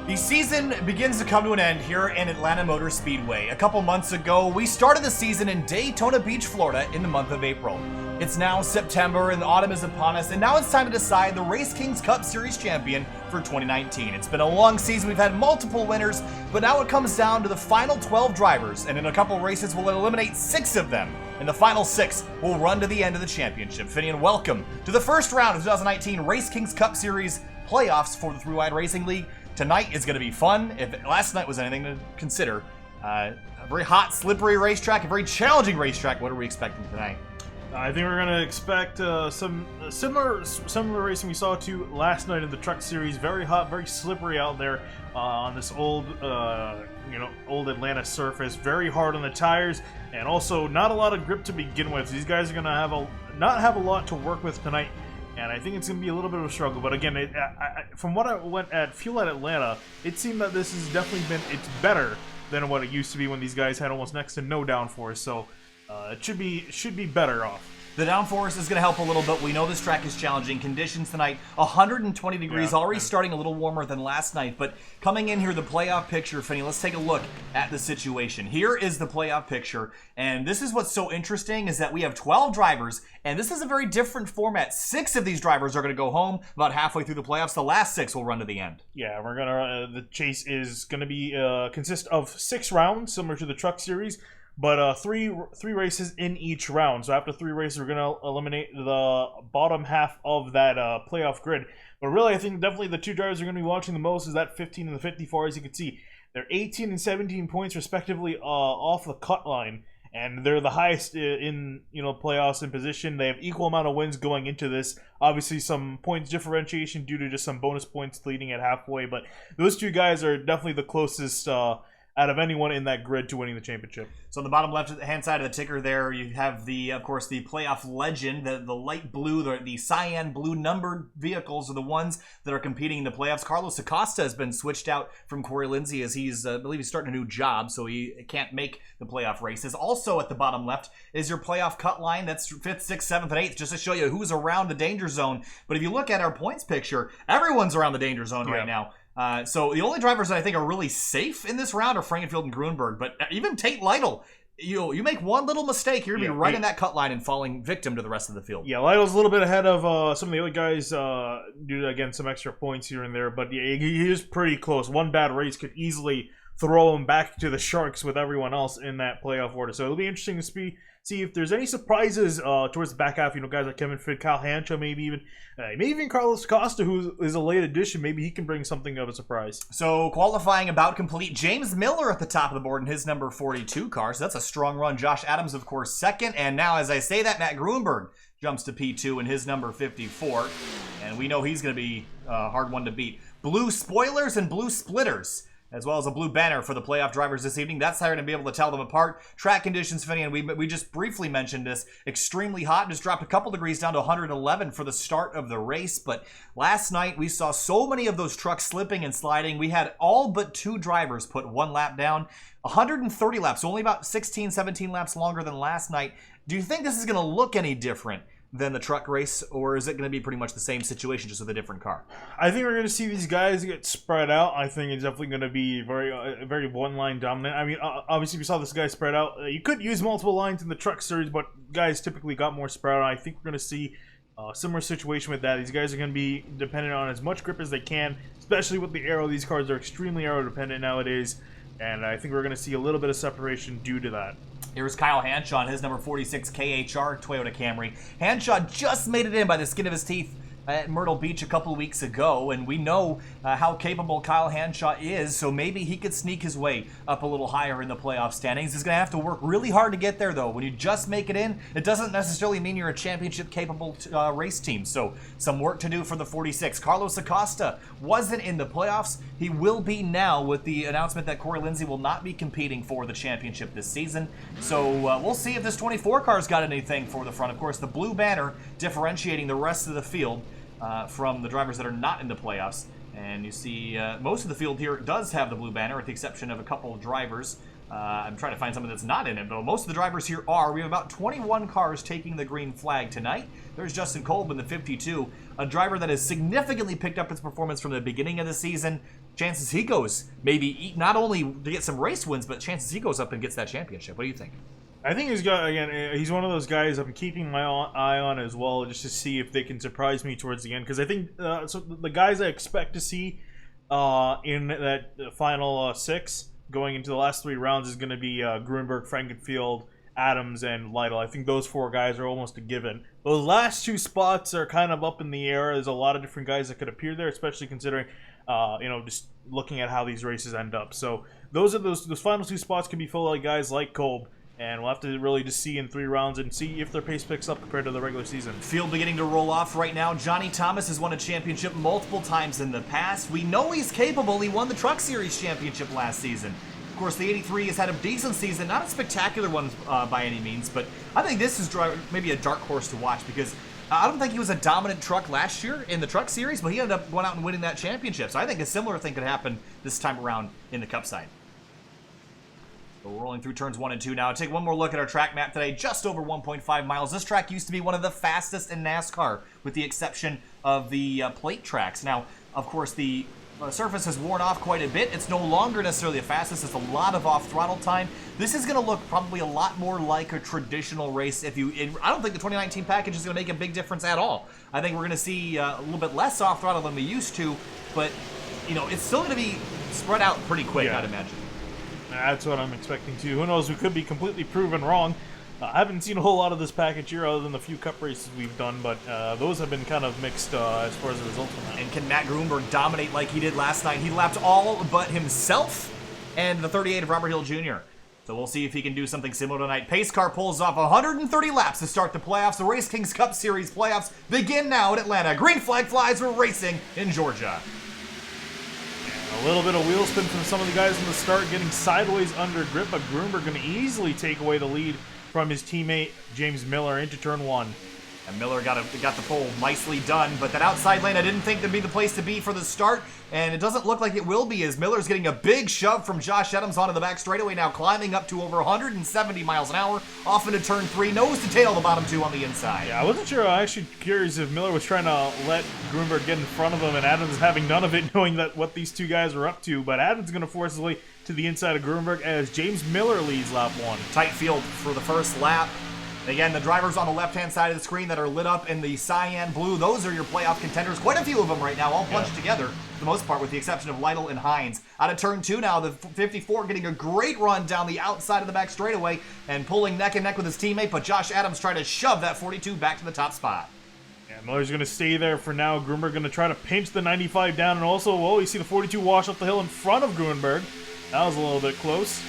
The season begins to come to an end here in Atlanta Motor Speedway. A couple months ago, we started the season in Daytona Beach, Florida in the month of April. It's now September and autumn is upon us, and now it's time to decide the RaceKings Cup Series champion for 2019. It's been a long season, we've had multiple winners, but now it comes down to the final 12 drivers, and in a couple races we'll eliminate 6 of them. And the final 6 will run to the end of the championship. Finian, welcome to the first round of 2019 RaceKings Cup Series playoffs for the 3WideRacing League. Tonight is going to be fun. If last night was anything to consider, a very hot, slippery racetrack, a very challenging racetrack. What are we expecting tonight? I think we're going to expect some similar racing we saw to last night in the Truck Series. Very hot, very slippery out there on this old Atlanta surface. Very hard on the tires, and also not a lot of grip to begin with. These guys are going to not have a lot to work with tonight. And I think it's going to be a little bit of a struggle. But again, from what I went at Fuel at Atlanta, it seemed that this has definitely it's better than what it used to be when these guys had almost next to no downforce. So it should be better off. The downforce is going to help a little bit. We know this track is challenging. Conditions tonight, 120 degrees, already starting a little warmer than last night. But coming in here, the playoff picture, Finney, let's take a look at the situation. Here is the playoff picture, and this is what's so interesting is that we have 12 drivers, and this is a very different format. 6 of these drivers are going to go home about halfway through the playoffs. The last 6 will run to the end. Yeah, we're gonna. The chase is going to be consist of 6 rounds, similar to the Truck Series. But three races in each round. So after 3 races, we're going to eliminate the bottom half of that playoff grid. But really, I think definitely the 2 drivers we're going to be watching the most is that 15 and the 54. As you can see, they're 18 and 17 points respectively off the cut line. And they're the highest in playoffs in position. They have equal amount of wins going into this. Obviously, some points differentiation due to just some bonus points leading at halfway. But those 2 guys are definitely the closest out of anyone in that grid to winning the championship. So on the bottom left-hand side of the ticker there, you have of course, the playoff legend, the light blue, the cyan blue numbered vehicles are the ones that are competing in the playoffs. Carlos Acosta has been switched out from Corey Lindsay as I believe he's starting a new job, so he can't make the playoff races. Also at the bottom left is your playoff cut line. That's 5th, 6th, 7th, and 8th, just to show you who's around the danger zone. But if you look at our points picture, everyone's around the danger zone right now. So the only drivers that I think are really safe in this round are Frankenfield and Gruenberg. But even Tate Lightle, you make one little mistake, you're going to be right in that cut line and falling victim to the rest of the field. Yeah, Lytle's a little bit ahead of some of the other guys due to, again, some extra points here and there. But yeah, he is pretty close. One bad race could easily throw him back to the Sharks with everyone else in that playoff order. So it'll be interesting to see if there's any surprises towards the back half. Guys like Kevin Fitt, Kyle Hanshaw, maybe even Carlos Acosta, who is a late addition. Maybe he can bring something of a surprise. So qualifying about complete. James Miller at the top of the board in his number 42 car. So that's a strong run. Josh Adams, of course, second. And now, as I say that, Matt Gruenberg jumps to P2 in his number 54. And we know he's going to be a hard one to beat. Blue spoilers and blue splitters, as well as a blue banner for the playoff drivers this evening. That's how you're going to be able to tell them apart. Track conditions, Finney, and we just briefly mentioned this. Extremely hot, just dropped a couple degrees down to 111 for the start of the race. But last night, we saw so many of those trucks slipping and sliding. We had all but 2 drivers put 1 lap down. 130 laps, so only about 16, 17 laps longer than last night. Do you think this is going to look any different than the truck race, or is it going to be pretty much the same situation, just with a different car? I think we're going to see these guys get spread out. I think it's definitely going to be very one-line dominant. I mean, obviously we saw this guy spread out. You could use multiple lines in the Truck Series, but guys typically got more spread out. I think we're going to see a similar situation with that. These guys are going to be dependent on as much grip as they can, especially with the aero. These cars are extremely aero-dependent nowadays, and I think we're going to see a little bit of separation due to that. Here's Kyle Hanshaw on his number 46 KHR Toyota Camry. Hanshaw just made it in by the skin of his teeth at Myrtle Beach a couple of weeks ago, and we know how capable Kyle Hanshaw is, so maybe he could sneak his way up a little higher in the playoff standings. He's going to have to work really hard to get there, though. When you just make it in, it doesn't necessarily mean you're a championship-capable race team, so some work to do for the 46. Carlos Acosta wasn't in the playoffs. He will be now with the announcement that Corey Lindsay will not be competing for the championship this season, so we'll see if this 24 car's got anything for the front. Of course, the blue banner differentiating the rest of the field from the drivers that are not in the playoffs. And you see most of the field here does have the blue banner, with the exception of a couple of drivers I'm trying to find something that's not in it, but most of the drivers here are. We have about 21 cars taking the green flag tonight. There's Justin Kolb in the 52, a driver that has significantly picked up its performance from the beginning of the season. Chances he goes maybe not only to get some race wins, but chances he goes up and gets that championship. What do you think? I think he's one of those guys I'm keeping my eye on as well, just to see if they can surprise me towards the end. Because I think so the guys I expect to see in that final 6 going into the last 3 rounds is going to be Gruenberg, Frankenfield, Adams, and Lightle. I think those 4 guys are almost a given. Those last 2 spots are kind of up in the air. There's a lot of different guys that could appear there, especially considering just looking at how these races end up. So those final 2 spots can be full of guys like Kolb. And we'll have to really just see in 3 rounds and see if their pace picks up compared to the regular season. Field beginning to roll off right now. Johnny Thomas has won a championship multiple times in the past. We know he's capable. He won the Truck Series championship last season. Of course, the 83 has had a decent season. Not a spectacular one by any means, but I think this is maybe a dark horse to watch because I don't think he was a dominant truck last year in the Truck Series, but he ended up going out and winning that championship. So I think a similar thing could happen this time around in the Cup side. So we're rolling through turns 1 and 2 now. Take one more look at our track map today. Just over 1.5 miles. This track used to be one of the fastest in NASCAR, with the exception of the plate tracks. Now, of course, the surface has worn off quite a bit. It's no longer necessarily the fastest. It's a lot of off-throttle time. This is going to look probably a lot more like a traditional race. I don't think the 2019 package is going to make a big difference at all. I think we're going to see a little bit less off-throttle than we used to, but it's still going to be spread out pretty quick, I'd imagine. That's what I'm expecting too. Who knows? We could be completely proven wrong. I haven't seen a whole lot of this package here other than the few cup races we've done, but those have been kind of mixed as far as the results from that. And can Matt Gruenberg dominate like he did last night? He lapped all but himself and the 38 of Robert Hill Jr. So we'll see if he can do something similar tonight. Pace car pulls off 130 laps to start the playoffs. The RaceKings Cup Series playoffs begin now in Atlanta. Green flag flies. We're racing in Georgia. A little bit of wheel spin from some of the guys from the start, getting sideways under grip, but Gruenberg going to easily take away the lead from his teammate James Miller into turn 1. And Miller got the pole nicely done, but that outside lane I didn't think would be the place to be for the start, and it doesn't look like it will be as Miller's getting a big shove from Josh Adams onto the back straightaway now, climbing up to over 170 miles an hour, off into turn 3, nose to tail the bottom 2 on the inside. Yeah, I wasn't sure. I was actually curious if Miller was trying to let Gruenberg get in front of him, and Adams having none of it, knowing that what these 2 guys are up to, but Adams is going to force his way to the inside of Gruenberg as James Miller leads lap 1. Tight field for the first lap. Again, the drivers on the left-hand side of the screen that are lit up in the cyan blue, those are your playoff contenders. Quite a few of them right now, all bunched together for the most part, with the exception of Lightle and Hinds. Out of turn 2 now, the 54 getting a great run down the outside of the back straightaway and pulling neck and neck with his teammate, but Josh Adams trying to shove that 42 back to the top spot. Yeah, Miller's going to stay there for now. Gruenberg going to try to pinch the 95 down, and also, you see the 42 wash up the hill in front of Gruenberg. That was a little bit close.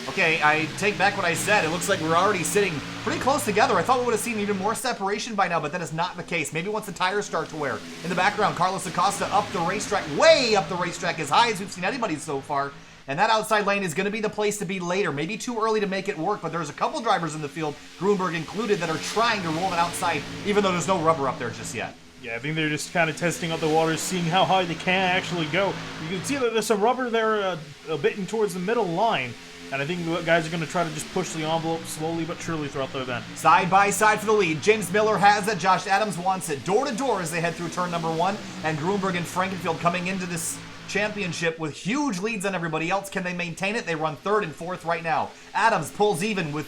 Okay, I take back what I said. It looks like we're already sitting pretty close together. I thought we would have seen even more separation by now, but that is not the case. Maybe once the tires start to wear. In the background, Carlos Acosta up the racetrack, way up the racetrack, as high as we've seen anybody so far. And that outside lane is going to be the place to be later. Maybe too early to make it work, but there's a couple drivers in the field, Gruenberg included, that are trying to roll it outside, even though there's no rubber up there just yet. Yeah, I think they're just kind of testing out the waters, seeing how high they can actually go. You can see that there's some rubber there a bit in towards the middle line. And I think the guys are going to try to just push the envelope slowly but surely throughout the event. Side by side for the lead. James Miller has it. Josh Adams wants it. Door to door as they head through turn number 1. And Gruenberg and Frankenfield coming into this championship with huge leads on everybody else. Can they maintain it? They run 3rd and 4th right now. Adams pulls even with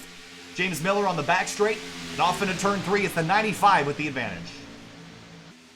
James Miller on the back straight. And off into turn 3. It's the 95 with the advantage.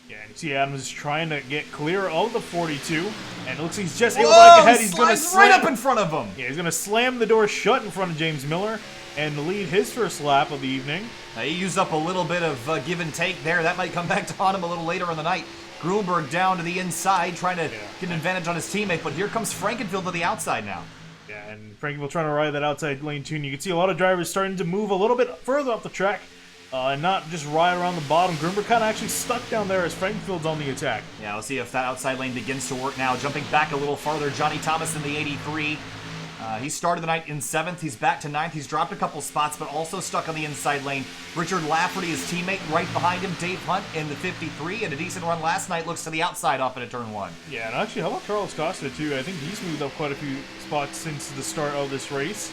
Yeah, and you see Adams is trying to get clear of the 42. And it looks like he's just able to get ahead. He's going to right up in front of him. Yeah, he's going to slam the door shut in front of James Miller and lead his first lap of the evening. He used up a little bit of give and take there. That might come back to haunt him a little later in the night. Gruenberg down to the inside, trying to get an advantage on his teammate. But here comes Frankenfield to the outside now. Yeah, and Frankenfield trying to ride that outside lane too. And you can see a lot of drivers starting to move a little bit further up the track. And not just ride around the bottom. Gruenberg kind of actually stuck down there as Frankenfield's on the attack. Yeah, we'll see if that outside lane begins to work now. Jumping back a little farther, Johnny Thomas in the 83. He started the night in 7th. He's back to 9th. He's dropped a couple spots, but also stuck on the inside lane. Richard Lafferty, his teammate, right behind him. Dave Hunt in the 53, and a decent run last night. Looks to the outside off into turn 1. Yeah, and actually, how about Carlos Costa, too? I think he's moved up quite a few spots since the start of this race.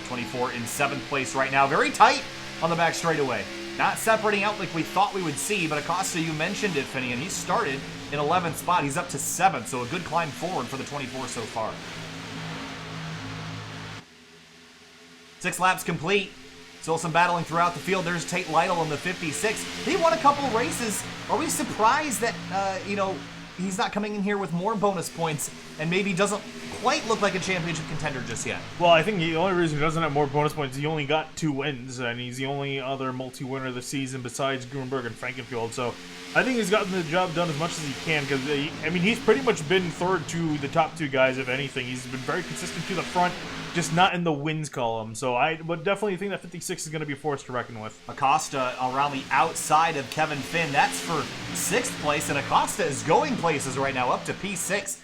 24 in 7th place right now. Very tight on the back straightaway. Not separating out like we thought we would see, but Acosta, you mentioned it, Finney, and he started in 11th spot. He's up to 7th, so a good climb forward for the 24 so far. 6 laps complete. Still some battling throughout the field. There's Tate Lightle in the 56. He won a couple races. Are we surprised that, he's not coming in here with more bonus points and maybe doesn't quite look like a championship contender just yet? Well, I think the only reason he doesn't have more bonus points is he only got 2 wins, and he's the only other multi-winner this season besides Gruenberg and Frankenfield. So I think he's gotten the job done as much as he can because, he's pretty much been third to the top 2 guys, if anything. He's been very consistent to the front, just not in the wins column. So I would definitely think that 56 is going to be a force to reckon with. Acosta around the outside of Kevin Finn. That's for 6th place, and Acosta is going places right now, up to P6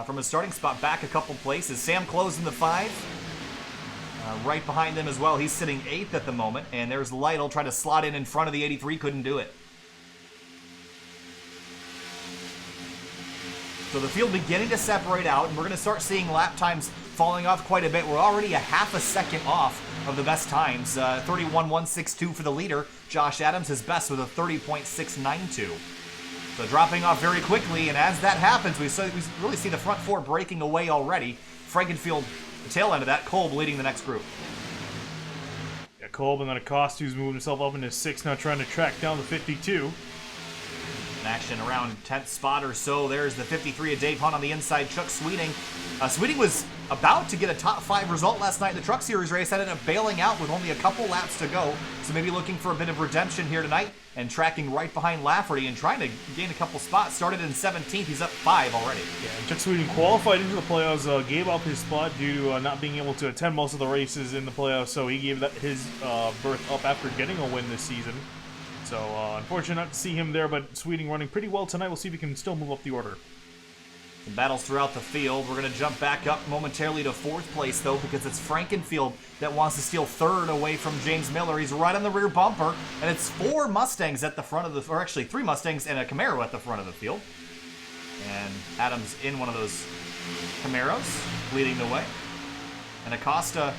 from his starting spot back a couple places. Sam Close in the 5. Right behind them as well. He's sitting 8th at the moment, and there's Lytle trying to slot in front of the 83. Couldn't do it. So the field beginning to separate out, and we're going to start seeing lap times falling off quite a bit. We're already a half a second off of the best times. 31.162 for the leader. Josh Adams, his best with a 30.692. So dropping off very quickly, and as that happens, we really see the front 4 breaking away already. Frankenfield, the tail end of that. Kolb leading the next group. Yeah, Kolb and then Acosta, who's moved himself up into 6th, now trying to track down the 52. Action around 10th spot or so. There's the 53 of Dave Hunt on the inside. Chuck Sweeting. Sweeting was about to get a top 5 result last night in the Truck Series race. Ended up bailing out with only a couple laps to go. So maybe looking for a bit of redemption here tonight and tracking right behind Lafferty and trying to gain a couple spots. Started in 17th. He's up 5 already. Yeah, Chuck Sweeting qualified into the playoffs. Gave up his spot due to not being able to attend most of the races in the playoffs. So he gave his berth up after getting a win this season. So, unfortunate not to see him there, but Sweeting running pretty well tonight. We'll see if he can still move up the order. Some battles throughout the field. We're going to jump back up momentarily to 4th place, though, because it's Frankenfield that wants to steal 3rd away from James Miller. He's right on the rear bumper, and it's 4 Mustangs at the front of the... or actually 3 Mustangs and a Camaro at the front of the field. And Adams in one of those Camaros, leading the way. And Acosta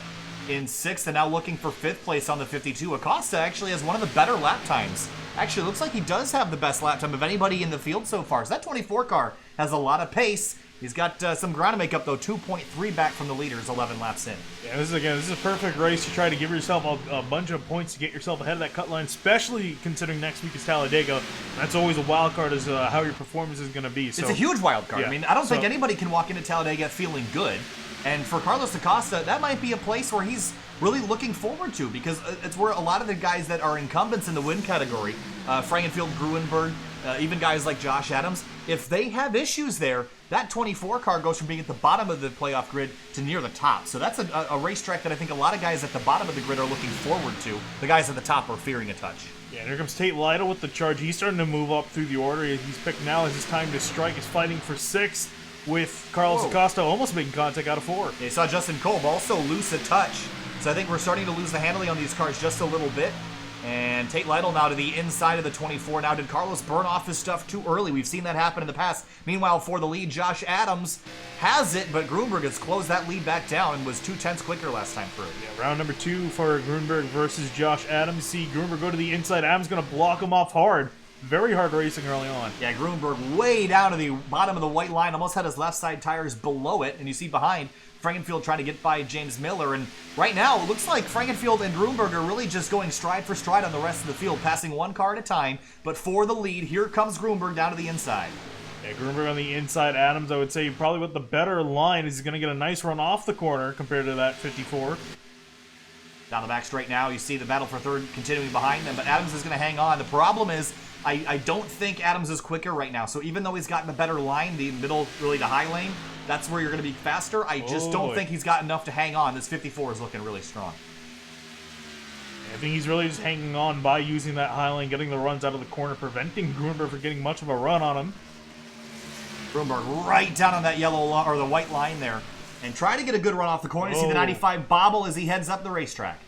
in 6th, and now looking for 5th place on the 52. Acosta actually has one of the better lap times. Actually, looks like he does have the best lap time of anybody in the field so far. So that 24 car has a lot of pace. He's got some ground to make up, though. 2.3 back from the leaders, 11 laps in. Yeah, this is a perfect race to try to give yourself a bunch of points to get yourself ahead of that cut line, especially considering next week is Talladega. That's always a wild card as how your performance is going to be. So, it's a huge wild card. Yeah, I mean, I don't think anybody can walk into Talladega feeling good. And for Carlos Acosta, that might be a place where he's really looking forward to, because it's where a lot of the guys that are incumbents in the win category, Frankenfield, Gruenberg, even guys like Josh Adams, if they have issues there, that 24 car goes from being at the bottom of the playoff grid to near the top. So that's a racetrack that I think a lot of guys at the bottom of the grid are looking forward to. The guys at the top are fearing a touch. Yeah, and here comes Tate Lightle with the charge. He's starting to move up through the order. He's picked now as his time to strike. He's fighting for 6th. With Carlos Acosta almost making contact out of 4. You saw Justin Kolb also lose a touch. So I think we're starting to lose the handling on these cars just a little bit. And Tate Lightle now to the inside of the 24. Now, did Carlos burn off his stuff too early? We've seen that happen in the past. Meanwhile, for the lead, Josh Adams has it, but Gruenberg has closed that lead back down and was 2/10 quicker last time through. Yeah, round number 2 for Gruenberg versus Josh Adams. See Gruenberg go to the inside. Adams going to block him off hard. Very hard racing early on. Yeah, Gruenberg way down to the bottom of the white line, almost had his left side tires below it, and you see behind Frankenfield trying to get by James Miller, and right now it looks like Frankenfield and Gruenberg are really just going stride for stride on the rest of the field, passing one car at a time, but for the lead, here comes Gruenberg down to the inside. Yeah, Gruenberg on the inside. Adams, I would say, probably with the better line, is going to get a nice run off the corner compared to that 54. Down the back straight now, you see the battle for 3rd continuing behind them, but Adams is going to hang on. The problem is, I don't think Adams is quicker right now, so even though he's gotten a better line, the middle, really the high lane, that's where you're going to be faster. I just don't think he's got enough to hang on. This 54 is looking really strong. I think he's really just hanging on by using that high lane, getting the runs out of the corner, preventing Gruenberg from getting much of a run on him. Gruenberg right down on that yellow or the white line there. And try to get a good run off the corner. You see the Oh. 95 bobble as he heads up the racetrack.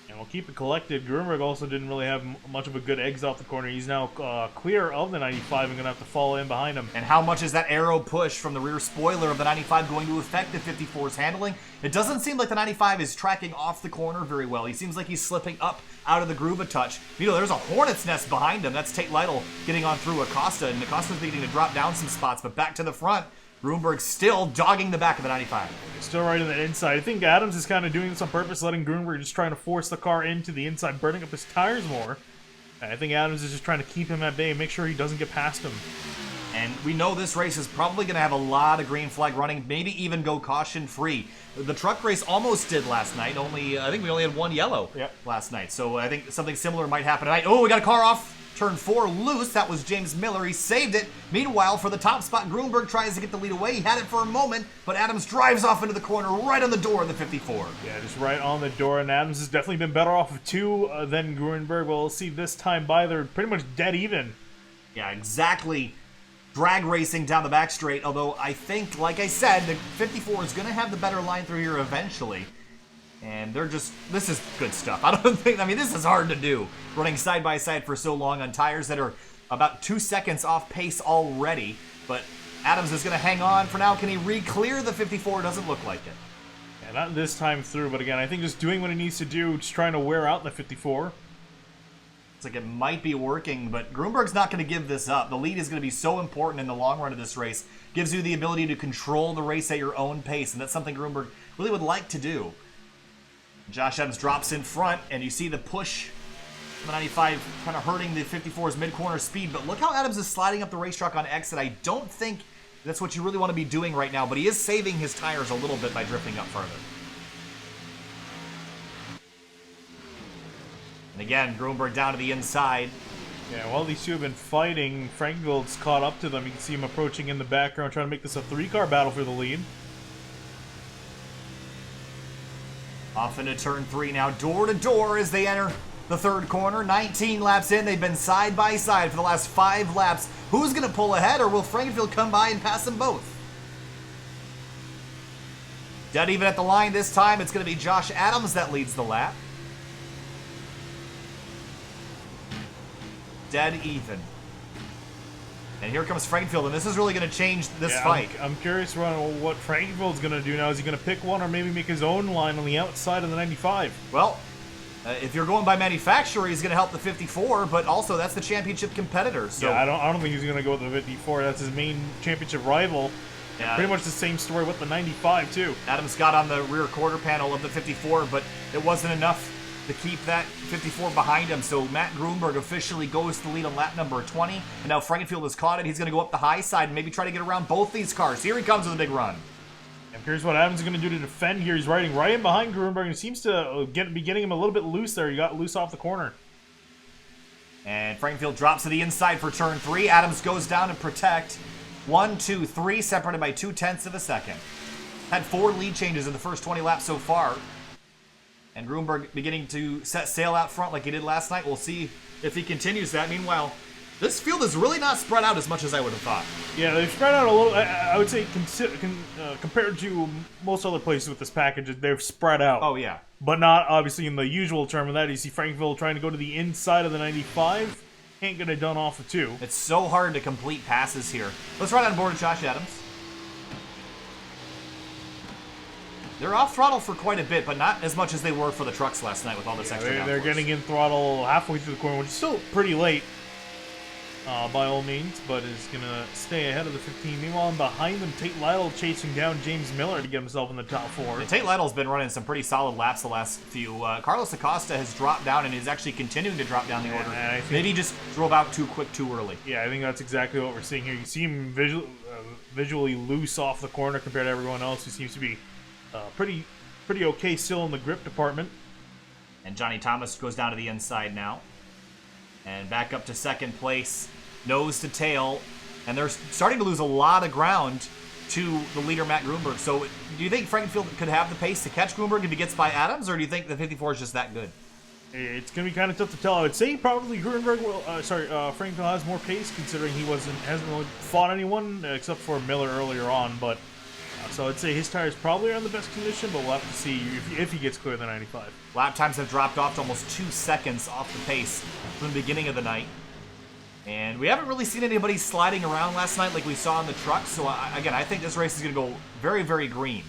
And we'll keep it collected. Gruenberg also didn't really have much of a good exit off the corner. He's now clear of the 95 and going to have to fall in behind him. And how much is that arrow push from the rear spoiler of the 95 going to affect the 54's handling? It doesn't seem like the 95 is tracking off the corner very well. He seems like he's slipping up out of the groove a touch. You know, there's a hornet's nest behind him. That's Tate Lightle getting on through Acosta, and Acosta's beginning to drop down some spots, but back to the front. Gruenberg still dogging the back of the 95. Still right in the inside. I think Adams is kind of doing this on purpose, letting Gruenberg just trying to force the car into the inside, burning up his tires more. And I think Adams is just trying to keep him at bay and make sure he doesn't get past him. And we know this race is probably going to have a lot of green flag running, maybe even go caution-free. The truck race almost did last night. I think we only had one yellow last night. So I think something similar might happen tonight. Oh, we got a car off turn 4 loose. That was James Miller. He saved it. Meanwhile, for the top spot, Gruenberg tries to get the lead away. He had it for a moment, but Adams drives off into the corner right on the door of the 54. Yeah, just right on the door, and Adams has definitely been better off of 2 than Gruenberg. We'll see this time by. They're pretty much dead even. Yeah, exactly. Drag racing down the back straight, although I think, like I said, the 54 is going to have the better line through here eventually. And they're just, this is good stuff. I mean, this is hard to do. Running side by side for so long on tires that are about 2 seconds off pace already. But Adams is going to hang on for now. Can he re-clear the 54? Doesn't look like it. Yeah, not this time through, but again, I think just doing what he needs to do, just trying to wear out the 54. It's like it might be working, but Gruenberg's not going to give this up. The lead is going to be so important in the long run of this race. Gives you the ability to control the race at your own pace, and that's something Gruenberg really would like to do. Josh Adams drops in front, and you see the push from the 95 kind of hurting the 54's mid-corner speed, but look how Adams is sliding up the racetrack on exit. I don't think that's what you really want to be doing right now, but he is saving his tires a little bit by drifting up further. And again, Gruenberg down to the inside. Yeah, while these two have been fighting, Frankenfield's caught up to them. You can see him approaching in the background, trying to make this a 3-car battle for the lead. Off into turn 3 now, door to door as they enter the third corner. 19 laps in, they've been side by side for the last 5 laps. Who's going to pull ahead, or will Frankenfield come by and pass them both? Dead even at the line this time, it's going to be Josh Adams that leads the lap. Dead even. And here comes Frankenfield, and this is really going to change this fight. I'm curious what Frankenfield's going to do now. Is he going to pick one or maybe make his own line on the outside of the 95? Well, if you're going by manufacturer, he's going to help the 54, but also that's the championship competitor. So yeah, I don't think he's going to go with the 54. That's his main championship rival. Yeah, pretty much the same story with the 95, too. Adams got on the rear quarter panel of the 54, but it wasn't enough to keep that 54 behind him. So Matt Gruenberg officially goes to the lead on lap number 20. And now Frankenfield has caught it. He's going to go up the high side and maybe try to get around both these cars. Here he comes with a big run. I'm curious what Adams is going to do to defend here. He's riding right in behind Gruenberg and seems to be getting him a little bit loose there. He got loose off the corner. And Frankenfield drops to the inside for turn 3. Adams goes down to protect. 1, 2, 3, separated by 0.2 of a second. Had 4 lead changes in the first 20 laps so far. And Gruenberg beginning to set sail out front like he did last night. We'll see if he continues that. Meanwhile, this field is really not spread out as much as I would have thought. Yeah, they've spread out a little. I would say compared to most other places with this package, they've spread out. Oh, yeah. But not obviously in the usual term of that. You see Frankenfield trying to go to the inside of the 95. Can't get it done off of 2. It's so hard to complete passes here. Let's ride on board with Josh Adams. They're off throttle for quite a bit, but not as much as they were for the trucks last night with all this extra downforce. They're getting in throttle halfway through the corner, which is still pretty late by all means, but is going to stay ahead of the 15. Meanwhile, behind them, Tate Lightle chasing down James Miller to get himself in the top 4. And Tate Lytle's been running some pretty solid laps the last few. Carlos Acosta has dropped down and is actually continuing to drop down the order. Maybe he just drove out too quick too early. Yeah, I think that's exactly what we're seeing here. You see him visually loose off the corner compared to everyone else who seems to be pretty okay still in the grip department. And Johnny Thomas goes down to the inside now. And back up to second place, nose to tail. And they're starting to lose a lot of ground to the leader, Matt Gruenberg. So do you think Frankenfield could have the pace to catch Gruenberg if he gets by Adams, or do you think the 54 is just that good? It's going to be kind of tough to tell. I would say probably Gruenberg will, Frankenfield has more pace considering he hasn't really fought anyone except for Miller earlier on, but So I'd say his tires probably are in the best condition, but we'll have to see if he gets clear of the 95. Lap times have dropped off to almost 2 seconds off the pace from the beginning of the night. And we haven't really seen anybody sliding around last night like we saw in the truck. So, again, I think this race is going to go very, very green.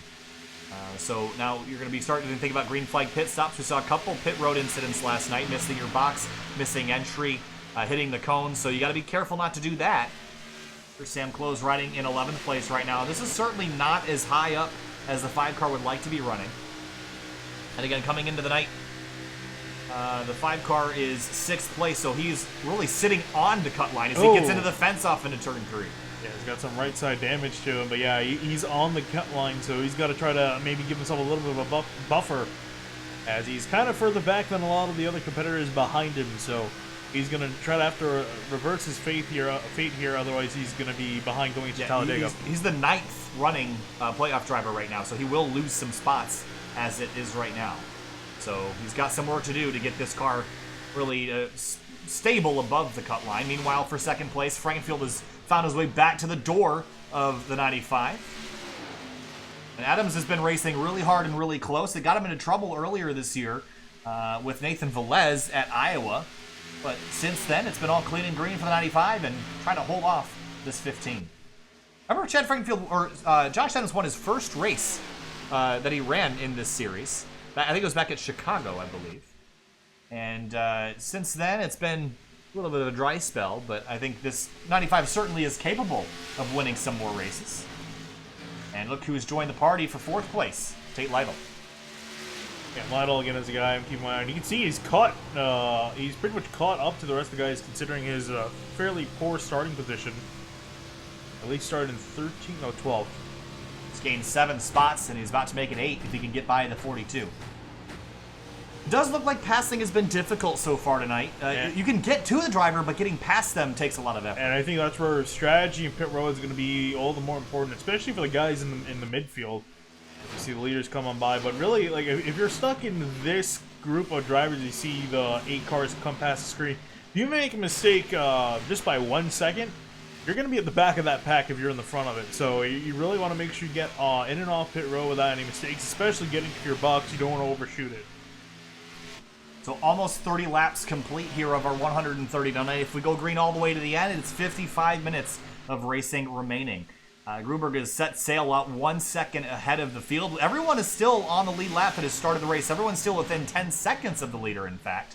So now you're going to be starting to think about green flag pit stops. We saw a couple pit road incidents last night, missing your box, missing entry, hitting the cones. So you got to be careful not to do that. Here's Sam Close riding in 11th place right now. This is certainly not as high up as the 5 car would like to be running. And again, coming into the night, the 5 car is 6th place, so he's really sitting on the cut line as he gets into the fence off into turn 3. Yeah, he's got some right side damage to him, but yeah, he's on the cut line, so he's got to try to maybe give himself a little bit of a buffer, as he's kind of further back than a lot of the other competitors behind him, so he's going to try to have to reverse his fate here, otherwise he's going to be behind going to Talladega. He's the 9th running playoff driver right now, so he will lose some spots as it is right now. So he's got some work to do to get this car really stable above the cut line. Meanwhile, for 2nd place, Frankenfield has found his way back to the door of the 95. And Adams has been racing really hard and really close. It got him into trouble earlier this year with Nathan Velez at Iowa. But since then, it's been all clean and green for the 95 and trying to hold off this 15. Remember Chad Frankenfield, or Josh Adams won his first race that he ran in this series. I think it was back at Chicago, I believe. And since then, it's been a little bit of a dry spell, but I think this 95 certainly is capable of winning some more races. And look who's joined the party for 4th place, Tate Lightle. Yeah, Lightle again is a guy I'm keeping my eye on. You can see he's caught. He's pretty much caught up to the rest of the guys, considering his fairly poor starting position. At least started in 12. He's gained 7 spots, and he's about to make it 8 if he can get by the 42. It does look like passing has been difficult so far tonight. You can get to the driver, but getting past them takes a lot of effort. And I think that's where strategy and pit road is going to be all the more important, especially for the guys in the midfield. You see the leaders come on by, but really, like, if you're stuck in this group of drivers, you see the 8 cars come past the screen. If you make a mistake just by 1 second, you're going to be at the back of that pack if you're in the front of it. So you really want to make sure you get in and off pit road without any mistakes, especially getting to your box. You don't want to overshoot it. So almost 30 laps complete here of our 130 tonight. If we go green all the way to the end, it's 55 minutes of racing remaining. Gruenberg has set sail out 1 second ahead of the field. Everyone is still on the lead lap that has started the race. Everyone's still within 10 seconds of the leader, in fact.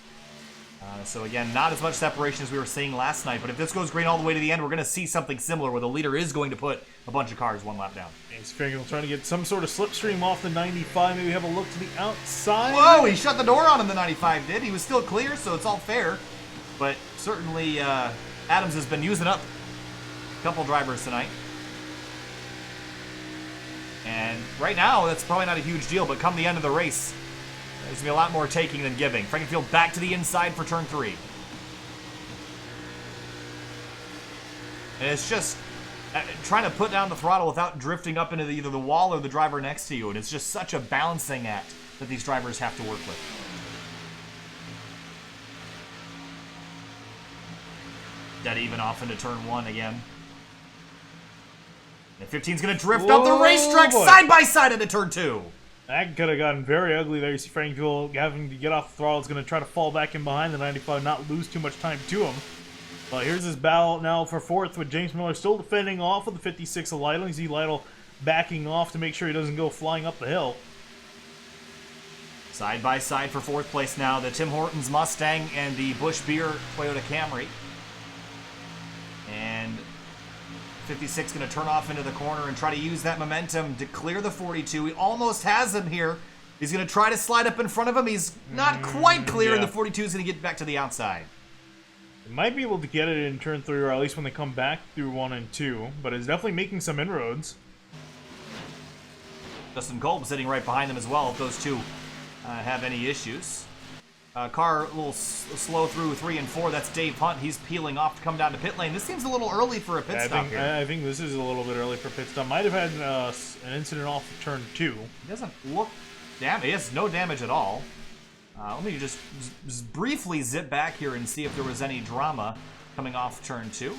So again, not as much separation as we were seeing last night, but if this goes green all the way to the end, we're going to see something similar where the leader is going to put a bunch of cars 1 lap down. He's trying to get some sort of slipstream off the 95. Maybe have a look to the outside. Whoa, he shut the door on him, the 95 did. He was still clear, so it's all fair. But certainly Adams has been using up a couple drivers tonight. And right now, that's probably not a huge deal, but come the end of the race, there's going to be a lot more taking than giving. Frankenfield back to the inside for turn 3. And it's just trying to put down the throttle without drifting up into either the wall or the driver next to you. And it's just such a balancing act that these drivers have to work with. Dead even off into turn 1 again. And 15's going to drift up the racetrack side by side into turn 2. That could have gotten very ugly there. You see Frankenfield having to get off the throttle. It's going to try to fall back in behind the 95, not lose too much time to him. But here's his battle now for 4th with James Miller still defending off of the 56 of Lytle. You see Lytle backing off to make sure he doesn't go flying up the hill. Side by side for 4th place now, the Tim Hortons Mustang and the Busch Beer Toyota Camry. And 56 going to turn off into the corner and try to use that momentum to clear the 42. He almost has him here. He's going to try to slide up in front of him. He's not quite clear, and the 42 is going to get back to the outside. He might be able to get it in turn 3, or at least when they come back through 1 and 2, but it's definitely making some inroads. Justin Kolb sitting right behind them as well if those two have any issues. Car a little slow through 3 and 4. That's Dave Hunt. He's peeling off to come down to pit lane. This seems a little early for a pit stop here. I think this is a little bit early for pit stop. Might have had an incident off of turn 2. He doesn't look damaged. He has no damage at all. Let me just briefly zip back here and see if there was any drama coming off turn 2.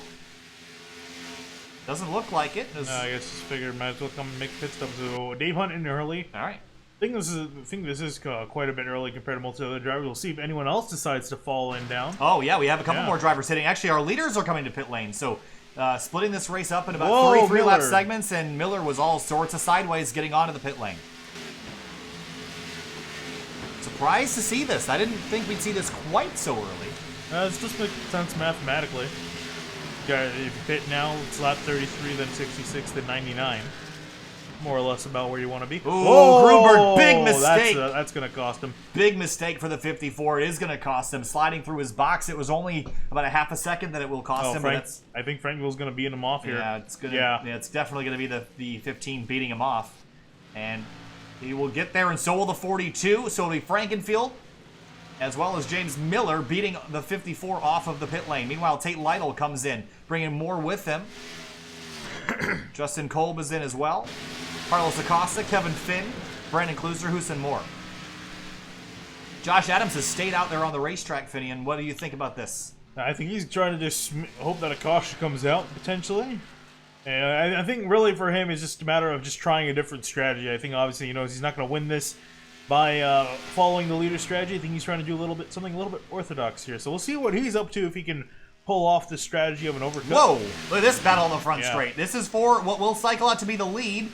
Doesn't look like it. I guess just figured might as well come and make pit stop. So Dave Hunt in early. All right. I think this is quite a bit early compared to most other drivers. We'll see if anyone else decides to fall in down. Oh yeah, we have a couple more drivers hitting. Actually, our leaders are coming to pit lane. So splitting this race up in about three lap segments, and Miller was all sorts of sideways getting onto the pit lane. Surprised to see this. I didn't think we'd see this quite so early. It just makes sense mathematically. If you pit now, it's lap 33, then 66, then 99. More or less about where you want to be. Ooh, Gruenberg, big mistake. That's going to cost him. Big mistake for the 54. It is going to cost him. Sliding through his box, it was only about a half a second that it will cost him. I think Frankenfield's going to beat him off here. Yeah, it's definitely going to be the 15 beating him off. And he will get there, and so will the 42. So it'll be Frankenfield, as well as James Miller, beating the 54 off of the pit lane. Meanwhile, Tate Lightle comes in, bringing more with him. Justin Kolb is in as well. Carlos Acosta, Kevin Finn, Brandon Kluser, and more. Josh Adams has stayed out there on the racetrack, Finian. What do you think about this? I think he's trying to just hope that Acosta comes out, potentially. And I think really for him, it's just a matter of just trying a different strategy. I think obviously he knows he's not going to win this by following the leader strategy. I think he's trying to do something a little bit orthodox here. So we'll see what he's up to if he can pull off the strategy of an overcut. Whoa! Look at this battle on the front straight. This is for what will cycle out to be the lead.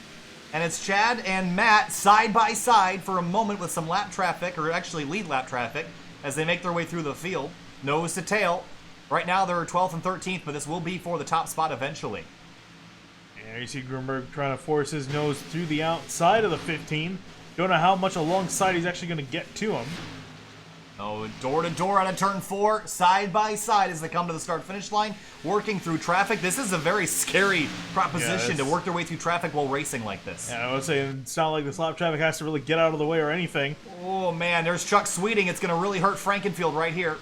And it's Chad and Matt side by side for a moment with some lap traffic, or actually lead lap traffic, as they make their way through the field. Nose to tail. Right now they're 12th and 13th, but this will be for the top spot eventually. Yeah, you see Gruenberg trying to force his nose through the outside of the 15. Don't know how much alongside he's actually going to get to him. Oh, door to door out of turn 4, side by side as they come to the start-finish line, working through traffic. This is a very scary proposition to work their way through traffic while racing like this. Yeah, I would say it's not like this lap traffic has to really get out of the way or anything. Oh man, there's Chuck Sweeting. It's going to really hurt Frankenfield right here.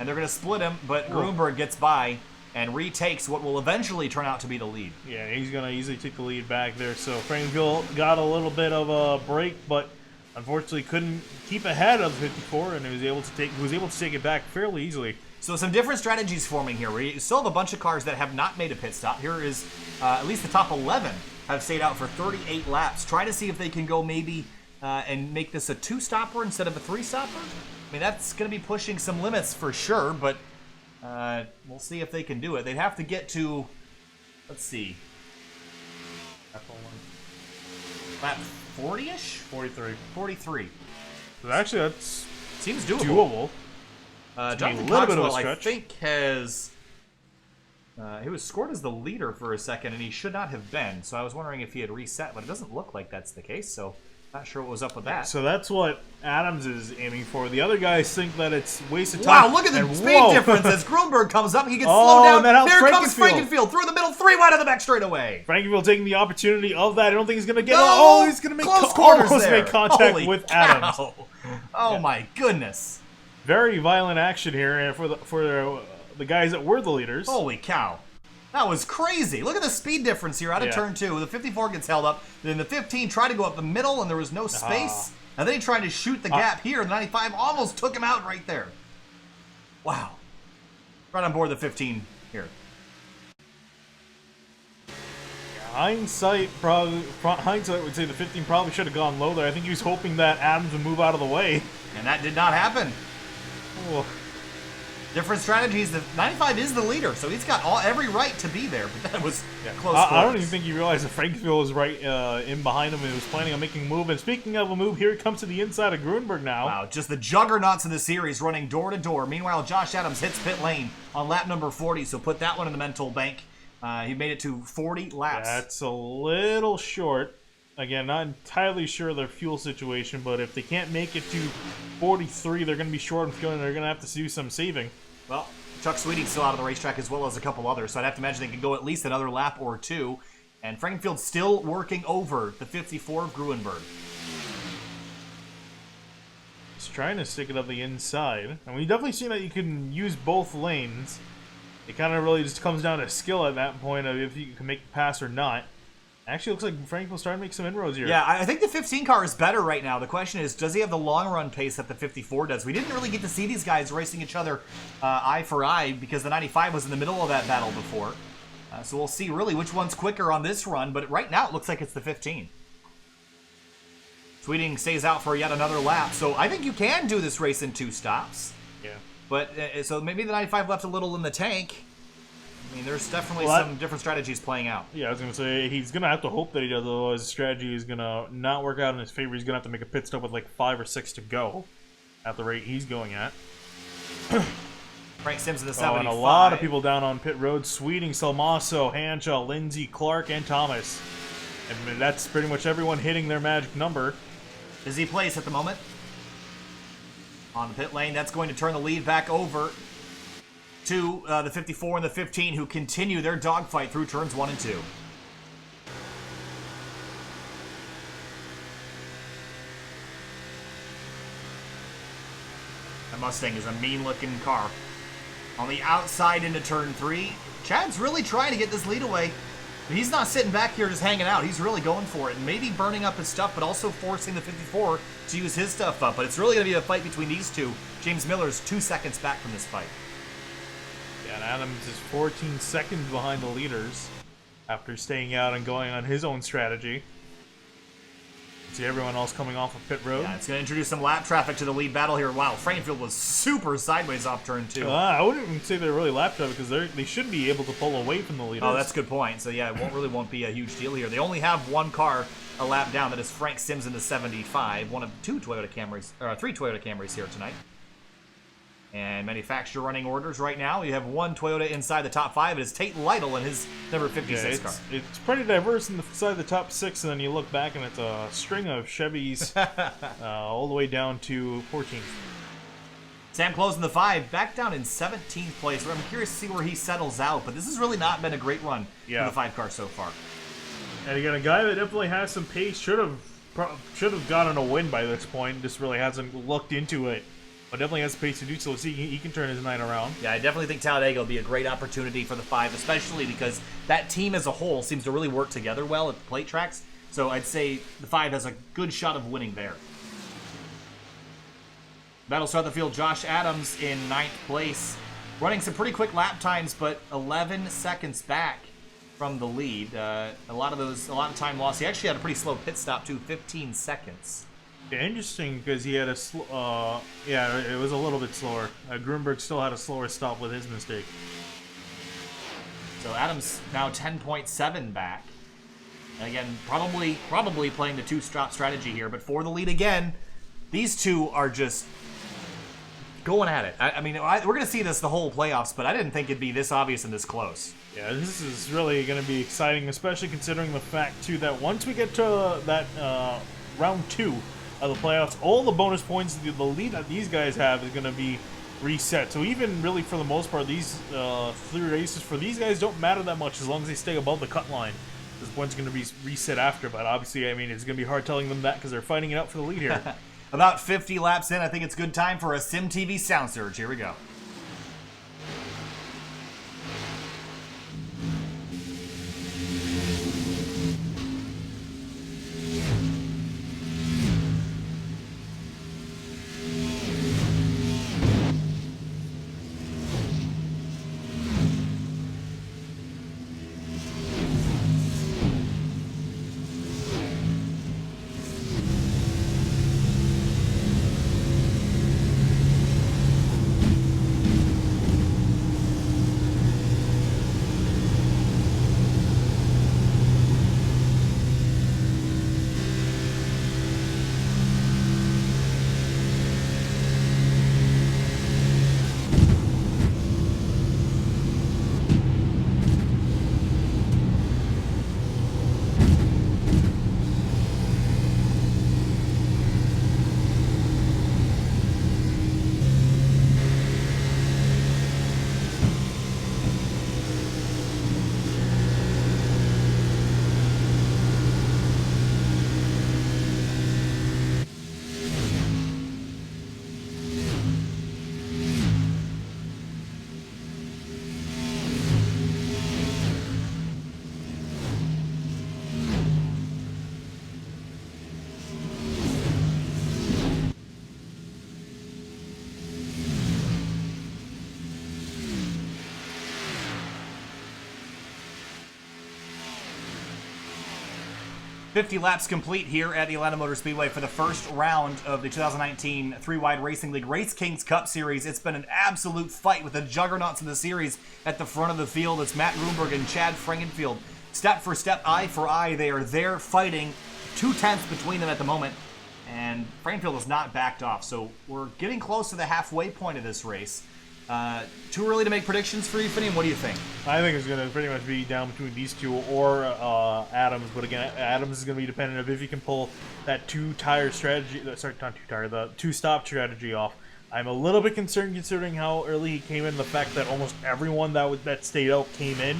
And they're going to split him, but Gruenberg gets by and retakes what will eventually turn out to be the lead. Yeah, he's going to easily take the lead back there. So Frankenfield got a little bit of a break, but unfortunately couldn't keep ahead of the 54, and he was able to take it back fairly easily. So some different strategies forming here. We still have a bunch of cars that have not made a pit stop. Here is at least the top 11 have stayed out for 38 laps. Try to see if they can go maybe and make this a 2-stopper instead of a 3-stopper. I mean, that's going to be pushing some limits for sure, but we'll see if they can do it. They'd have to get to, let's see, lap 40-ish? 43. So actually, that's seems doable. Jonathan Cogswell, I think, has he was scored as the leader for a second, and he should not have been. So I was wondering if he had reset, but it doesn't look like that's the case. So not sure what was up with that. So that's what Adams is aiming for. The other guys think that it's wasted time. Wow, look at the speed difference as Gruenberg comes up. He gets slowed down. There comes Frankenfield through the middle, 3 wide of the back straightaway. Frankenfield taking the opportunity of that. I don't think he's going to get he's going to make almost make contact with Adams. Oh my goodness. Very violent action here for the guys that were the leaders. Holy cow. That was crazy. Look at the speed difference here out of turn 2. The 54 gets held up. Then the 15 tried to go up the middle, and there was no space. And then he tried to shoot the gap here. The 95 almost took him out right there. Wow. Right on board the 15 here. Hindsight would say the 15 probably should have gone low there. I think he was hoping that Adams would move out of the way. And that did not happen. Oh. Different strategies. The 95 is the leader, so he's got every right to be there, but that was close. I don't even think he realized that Frankenfield was right in behind him and was planning on making a move. And speaking of a move, here it comes to the inside of Gruenberg now. Wow, just the juggernauts of the series running door to door. Meanwhile, Josh Adams hits pit lane on lap number 40, so put that one in the mental bank. He made it to 40 laps. That's a little short. Again, not entirely sure of their fuel situation, but if they can't make it to 43, they're going to be short on fuel, and they're going to have to do some saving. Well, Chuck Sweeting's still out of the racetrack as well as a couple others, so I'd have to imagine they could go at least another lap or two. And Frankenfield still working over the 54 of Gruenberg. He's trying to stick it up the inside. And we definitely see that you can use both lanes. It kind of really just comes down to skill at that point of if you can make the pass or not. Actually, looks like Frankenfield's starting to make some inroads here. Yeah, I think the 15 car is better right now. The question is, does he have the long-run pace that the 54 does? We didn't really get to see these guys racing each other eye for eye because the 95 was in the middle of that battle before. So we'll see really which one's quicker on this run, but right now it looks like it's the 15. Sweeting stays out for yet another lap, so I think you can do this race in 2 stops. Yeah. But, so maybe the 95 left a little in the tank. I mean, there's definitely some different strategies playing out. Yeah, I was going to say, he's going to have to hope that he does, otherwise the strategy is going to not work out in his favor. He's going to have to make a pit stop with like 5 or 6 to go at the rate he's going at. Frank Sims in the 75. And a lot of people down on pit road. Sweeting, Salmaso, Hanshaw, Lindsay, Clark, and Thomas. And that's pretty much everyone hitting their magic number. Busy place at the moment. On the pit lane, that's going to turn the lead back over to the 54 and the 15, who continue their dogfight through turns 1 and 2. That Mustang is a mean-looking car. On the outside into turn 3, Chad's really trying to get this lead away. But he's not sitting back here just hanging out. He's really going for it. And maybe burning up his stuff, but also forcing the 54 to use his stuff up. But it's really going to be a fight between these two. James Miller's 2 seconds back from this fight. Yeah, and Adams is 14 seconds behind the leaders after staying out and going on his own strategy. See everyone else coming off of pit road. Yeah, it's going to introduce some lap traffic to the lead battle here. Wow, Frankenfield was super sideways off turn 2. I wouldn't even say they're really lap traffic because they should be able to pull away from the leaders. Oh, that's a good point. So yeah, it really won't be a huge deal here. They only have 1 car a lap down. That is Frank Sims in the 75. One of 2 Toyota Camrys, or 3 Toyota Camrys here tonight. And manufacturer running orders right now. You have 1 Toyota inside the top 5. It is Tate Lightle in his number 56 car. It's pretty diverse inside the top 6, and then you look back and it's a string of Chevys all the way down to 14th. Sam closing the 5, back down in 17th place. I'm curious to see where he settles out, but this has really not been a great run for the 5 car so far. And again, a guy that definitely has some pace, should have gotten a win by this point, just really hasn't looked into it. But definitely has the pace to do so. See, he can turn his night around. Yeah, I definitely think Talladega will be a great opportunity for the 5, especially because that team as a whole seems to really work together well at the plate tracks. So I'd say the 5 has a good shot of winning there. Battle start the field, Josh Adams in 9th place. Running some pretty quick lap times, but 11 seconds back from the lead. A lot of time lost. He actually had a pretty slow pit stop too, 15 seconds. Yeah, interesting because he had a yeah, it was a little bit slower. Gruenberg still had a slower stop with his mistake. So Adams now 10.7 back. And again, probably playing the 2-stop strategy here, but for the lead again, these two are just going at it. I mean, we're going to see this the whole playoffs, but I didn't think it'd be this obvious and this close. Yeah, this is really going to be exciting, especially considering the fact, too, that once we get to that round 2 of the playoffs, all the bonus points, the lead that these guys have is going to be reset. So even really for the most part, these 3 races for these guys don't matter that much as long as they stay above the cut line. This point's going to be reset after, but obviously, I mean, it's going to be hard telling them that because they're fighting it out for the lead here. About 50 laps in, I think it's good time for a SimTV sound surge. Here we go. 50 laps complete here at the Atlanta Motor Speedway for the first round of the 2019 3WideRacing League RaceKings Cup Series. It's been an absolute fight with the juggernauts of the series at the front of the field. It's Matt Gruenberg and Chad Frankenfield. Step for step, eye for eye, they are there fighting. 2 tenths between them at the moment. And Frankenfield has not backed off, so we're getting close to the halfway point of this race. Too early to make predictions for you, Finney? What do you think? I think it's going to pretty much be down between these two or Adams, but again, Adams is going to be dependent of if he can pull that two-tire strategy, sorry, not two-tire, the two-stop strategy off. I'm a little bit concerned considering how early he came in, the fact that almost everyone that stayed out came in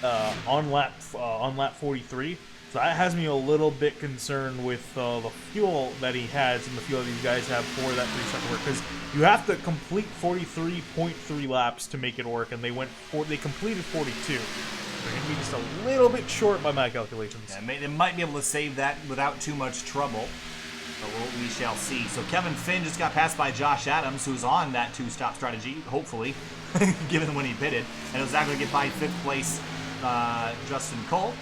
on lap 43. So that has me a little bit concerned with the fuel that he has and the fuel that these guys have for that 3-second work, because you have to complete 43.3 laps to make it work, and they completed 42. They're going to be just a little bit short by my calculations. Yeah, they might be able to save that without too much trouble, but we shall see. So Kevin Finn just got passed by Josh Adams, who's on that two-stop strategy, hopefully, given when he pitted, and it was actually get by 5th place Justin Kolb.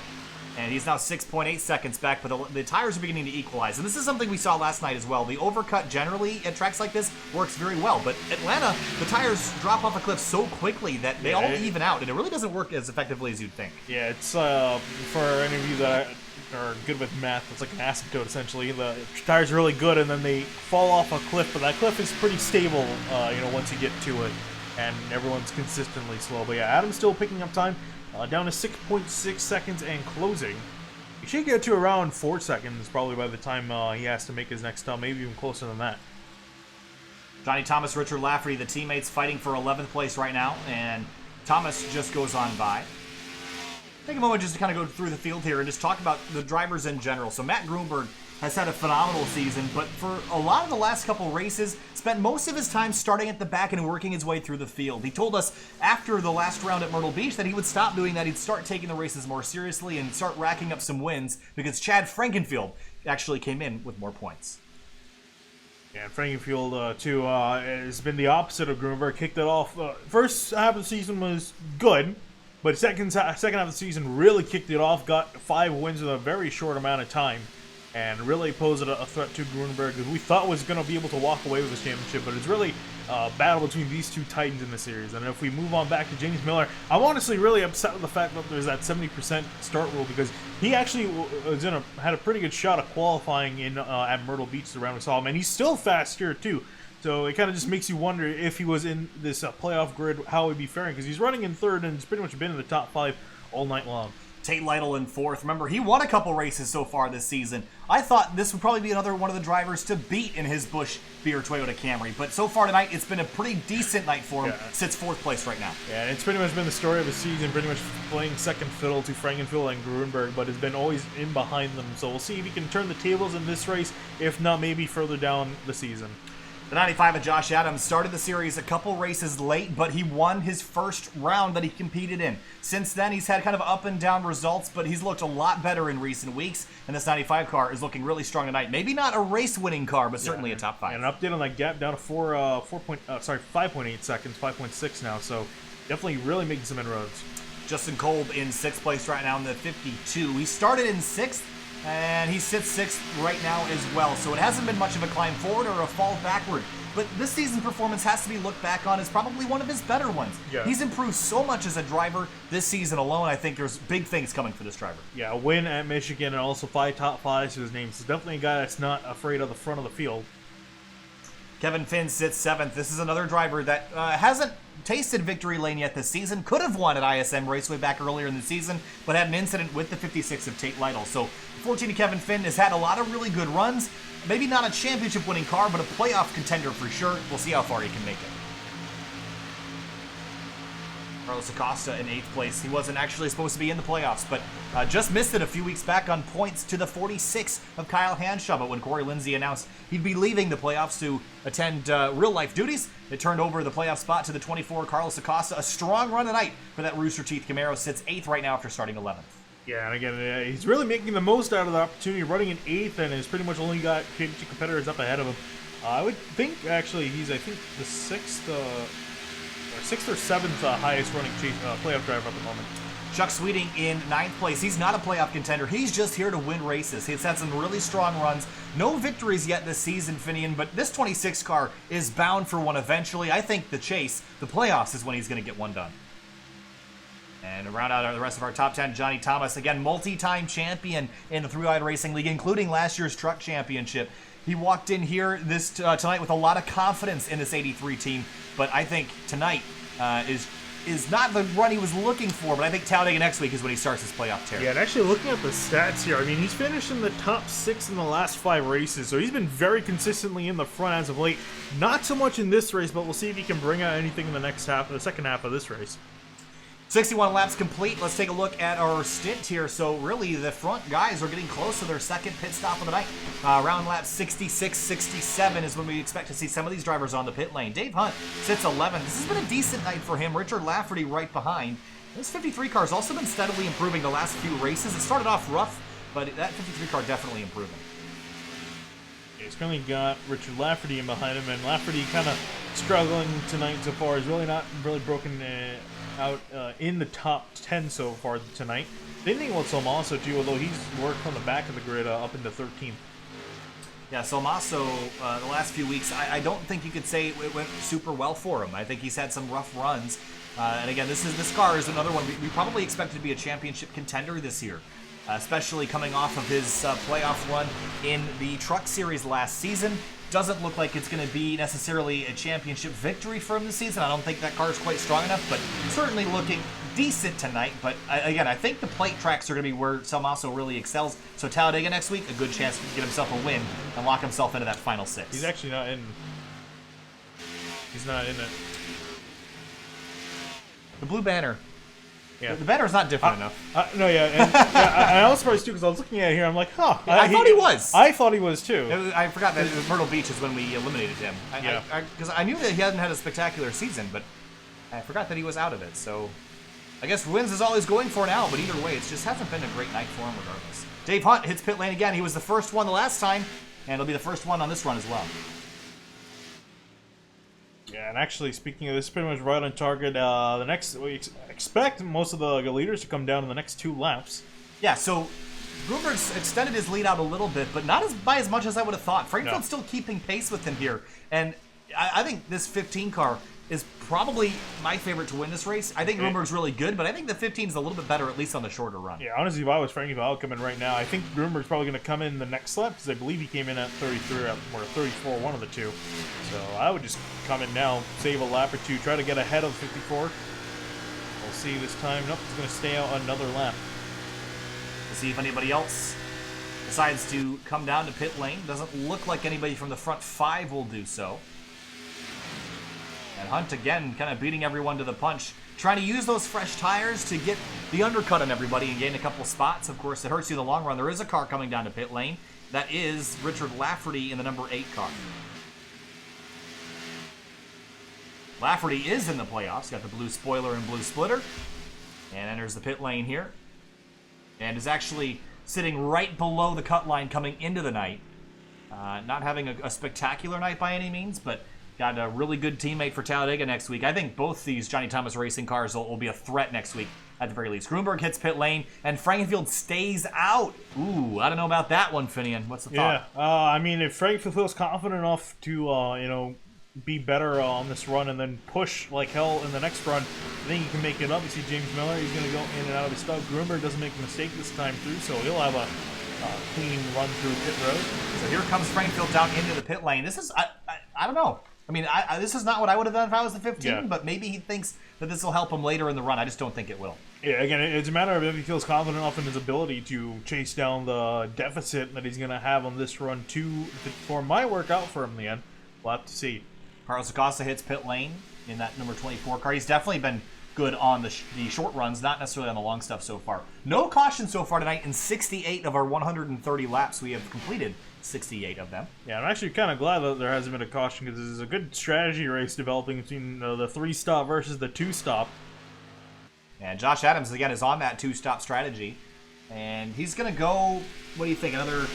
And he's now 6.8 seconds back, but the tires are beginning to equalize. And this is something we saw last night as well. The overcut generally at tracks like this works very well. But Atlanta, the tires drop off a cliff so quickly that they all even out. And it really doesn't work as effectively as you'd think. Yeah, it's for any of you that are good with math, it's like an asymptote essentially. The tires are really good and then they fall off a cliff. But that cliff is pretty stable, once you get to it. And everyone's consistently slow. But yeah, Adam's still picking up time. Down to 6.6 seconds and closing. He should get to around 4 seconds probably by the time he has to make his next stop, maybe even closer than that. Johnny Thomas, Richard Lafferty, the teammates fighting for 11th place right now, and Thomas just goes on by. Take a moment just to kind of go through the field here and just talk about the drivers in general. So Matt Gruenberg has had a phenomenal season, but for a lot of the last couple races, spent most of his time starting at the back and working his way through the field. He told us after the last round at Myrtle Beach that he would stop doing that. He'd start taking the races more seriously and start racking up some wins because Chad Frankenfield actually came in with more points. Yeah, Frankenfield, too, has been the opposite of Gruenberg. Kicked it off. First half of the season was good, but second half of the season really kicked it off. Got 5 wins in a very short amount of time. And really posed a threat to Gruenberg, who we thought was going to be able to walk away with this championship. But it's really a battle between these two titans in the series. And if we move on back to James Miller, I'm honestly really upset with the fact that there's that 70% start rule, because he actually had a pretty good shot of qualifying in at Myrtle Beach the round we saw him. And he's still fast here, too. So it kind of just makes you wonder if he was in this playoff grid, how he'd be faring. Because he's running in 3rd and he's pretty much been in the top 5 all night long. Tate Lightle in 4th. Remember, he won a couple races so far this season. I thought this would probably be another one of the drivers to beat in his Busch Beer Toyota Camry. But so far tonight, it's been a pretty decent night for him. Yeah. Sits 4th place right now. Yeah, it's pretty much been the story of the season, pretty much playing second fiddle to Frankenfield and Gruenberg, but has been always in behind them. So we'll see if he can turn the tables in this race, if not maybe further down the season. The 95 of Josh Adams started the series a couple races late, but he won his first round that he competed in. Since then, he's had kind of up and down results, but he's looked a lot better in recent weeks, and this 95 car is looking really strong tonight. Maybe not a race-winning car, but certainly a top 5. And an update on that gap down to 5.8 seconds, 5.6 now, so definitely really making some inroads. Justin Kolb in 6th place right now in the 52. He started in 6th. And he sits 6th right now as well. So it hasn't been much of a climb forward or a fall backward. But this season's performance has to be looked back on as probably one of his better ones. Yeah. He's improved so much as a driver this season alone. I think there's big things coming for this driver. Yeah, a win at Michigan and also 5 top 5s to his name. So definitely a guy that's not afraid of the front of the field. Kevin Finn sits 7th. This is another driver that hasn't tasted victory lane yet this season. Could have won at ISM Raceway back earlier in the season, but had an incident with the 56 of Tate Lightle. So 14 to Kevin Finn has had a lot of really good runs. Maybe not a championship winning car, but a playoff contender for sure. We'll see how far he can make it. Carlos Acosta in 8th place. He wasn't actually supposed to be in the playoffs, but just missed it a few weeks back on points to the 46 of Kyle Hanshaw. But when Corey Lindsay announced he'd be leaving the playoffs to attend real-life duties, it turned over the playoff spot to the 24, Carlos Acosta. A strong run tonight for that Rooster Teeth Camaro. Sits 8th right now after starting 11th. Yeah, and again, he's really making the most out of the opportunity, running in 8th, and has pretty much only got championship competitors up ahead of him. I would think, actually, he's, I think, the 6th or 7th highest running playoff driver at the moment. Chuck Sweeting in 9th place. He's not a playoff contender. He's just here to win races. He's had some really strong runs. No victories yet this season, Finian, but this 26 car is bound for one eventually. I think the chase, the playoffs, is when he's going to get one done. And to round out the rest of our top 10, Johnny Thomas, again, multi-time champion in the 3WideRacing League, including last year's truck championship. He walked in here tonight with a lot of confidence in this 83 team, but I think tonight is not the run he was looking for, but I think Talladega next week is when he starts his playoff tear. Yeah, and actually looking at the stats here, I mean, he's finished in the top 6 in the last 5 races, so he's been very consistently in the front as of late. Not so much in this race, but we'll see if he can bring out anything in the second half of this race. 61 laps complete. Let's take a look at our stint here. So really, the front guys are getting close to their second pit stop of the night. Around lap 66, 67 is when we expect to see some of these drivers on the pit lane. Dave Hunt sits 11th. This has been a decent night for him. Richard Lafferty right behind. This 53 car has also been steadily improving the last few races. It started off rough, but that 53 car definitely improving. He's currently got Richard Lafferty in behind him, and Lafferty kind of struggling tonight so far. He's really not broken out in the top 10 so far tonight. Same thing with Salmaso too, although he's worked on the back of the grid up into 13th. Yeah, Salmaso, the last few weeks, I don't think you could say it went super well for him. I think he's had some rough runs. And again, this car is another one we probably expected to be a championship contender this year, especially coming off of his playoff run in the Truck Series last season. Doesn't look like it's going to be necessarily a championship victory for him this season. I don't think that car is quite strong enough, but certainly looking decent tonight. But again, I think the plate tracks are going to be where Salmaso really excels. So Talladega next week, a good chance to get himself a win and lock himself into that final 6. He's actually not in. He's not in it. The blue banner. Yeah. The banner's not different enough. No, yeah. And, I was surprised too because I was looking at it here. I'm like, huh. I thought he was. I thought he was too. I forgot that Myrtle Beach is when we eliminated him. Because I knew that he hadn't had a spectacular season, but I forgot that he was out of it. So I guess wins is all he's going for now, but either way, it just hasn't been a great night for him regardless. Dave Hunt hits pit lane again. He was the first one the last time, and he'll be the first one on this run as well. Yeah, and actually, speaking of this, pretty much right on target. We expect most of the leaders to come down in the next 2 laps. Yeah, so Gruenberg's extended his lead out a little bit, but not by as much as I would have thought. Frankenfield's still keeping pace with him here, and I think this 15 car is probably my favorite to win this race. I think Gruenberg's really good, but I think the 15 is a little bit better, at least on the shorter run. Yeah, honestly, if I was Frankenfield, I would come in right now. I think Gruenberg's probably going to come in the next lap, because I believe he came in at 33 or 34, one of the two. So I would just come in now, save a lap or 2, try to get ahead of 54. We'll see this time. Nope, he's going to stay out another lap. We'll see if anybody else decides to come down to pit lane. Doesn't look like anybody from the front 5 will do so. And Hunt, again, kind of beating everyone to the punch. Trying to use those fresh tires to get the undercut on everybody and gain a couple spots. Of course, it hurts you in the long run. There is a car coming down to pit lane. That is Richard Lafferty in the number 8 car. Lafferty is in the playoffs. Got the blue spoiler and blue splitter. And enters the pit lane here. And is actually sitting right below the cut line coming into the night. Not having a spectacular night by any means, but got a really good teammate for Talladega next week. I think both these Johnny Thomas racing cars will be a threat next week at the very least. Gruenberg hits pit lane, and Frankenfield stays out. Ooh, I don't know about that one, Finian. What's the thought? Yeah, I mean, if Frankenfield feels confident enough to, be better on this run and then push like hell in the next run, I think he can make it up. You see James Miller, he's going to go in and out of his stuff. Gruenberg doesn't make a mistake this time through, so he'll have a clean run through pit road. So here comes Frankenfield down into the pit lane. This is, I don't know. I mean, this is not what I would have done if I was the 15, but maybe he thinks that this will help him later in the run. I just don't think it will. Yeah, again, it's a matter of if he feels confident enough in his ability to chase down the deficit that he's going to have on this run for my work out for him in the end. We'll have to see. Carlos Acosta hits pit lane in that number 24 car. He's definitely been good on the short runs, not necessarily on the long stuff so far. No caution so far tonight in 68 of our 130 laps. We have completed 68 of them. Yeah, I'm actually kind of glad that there hasn't been a caution because this is a good strategy race developing between the 3-stop versus the 2-stop. And Josh Adams, again, is on that 2-stop strategy. And he's going to go, what do you think, another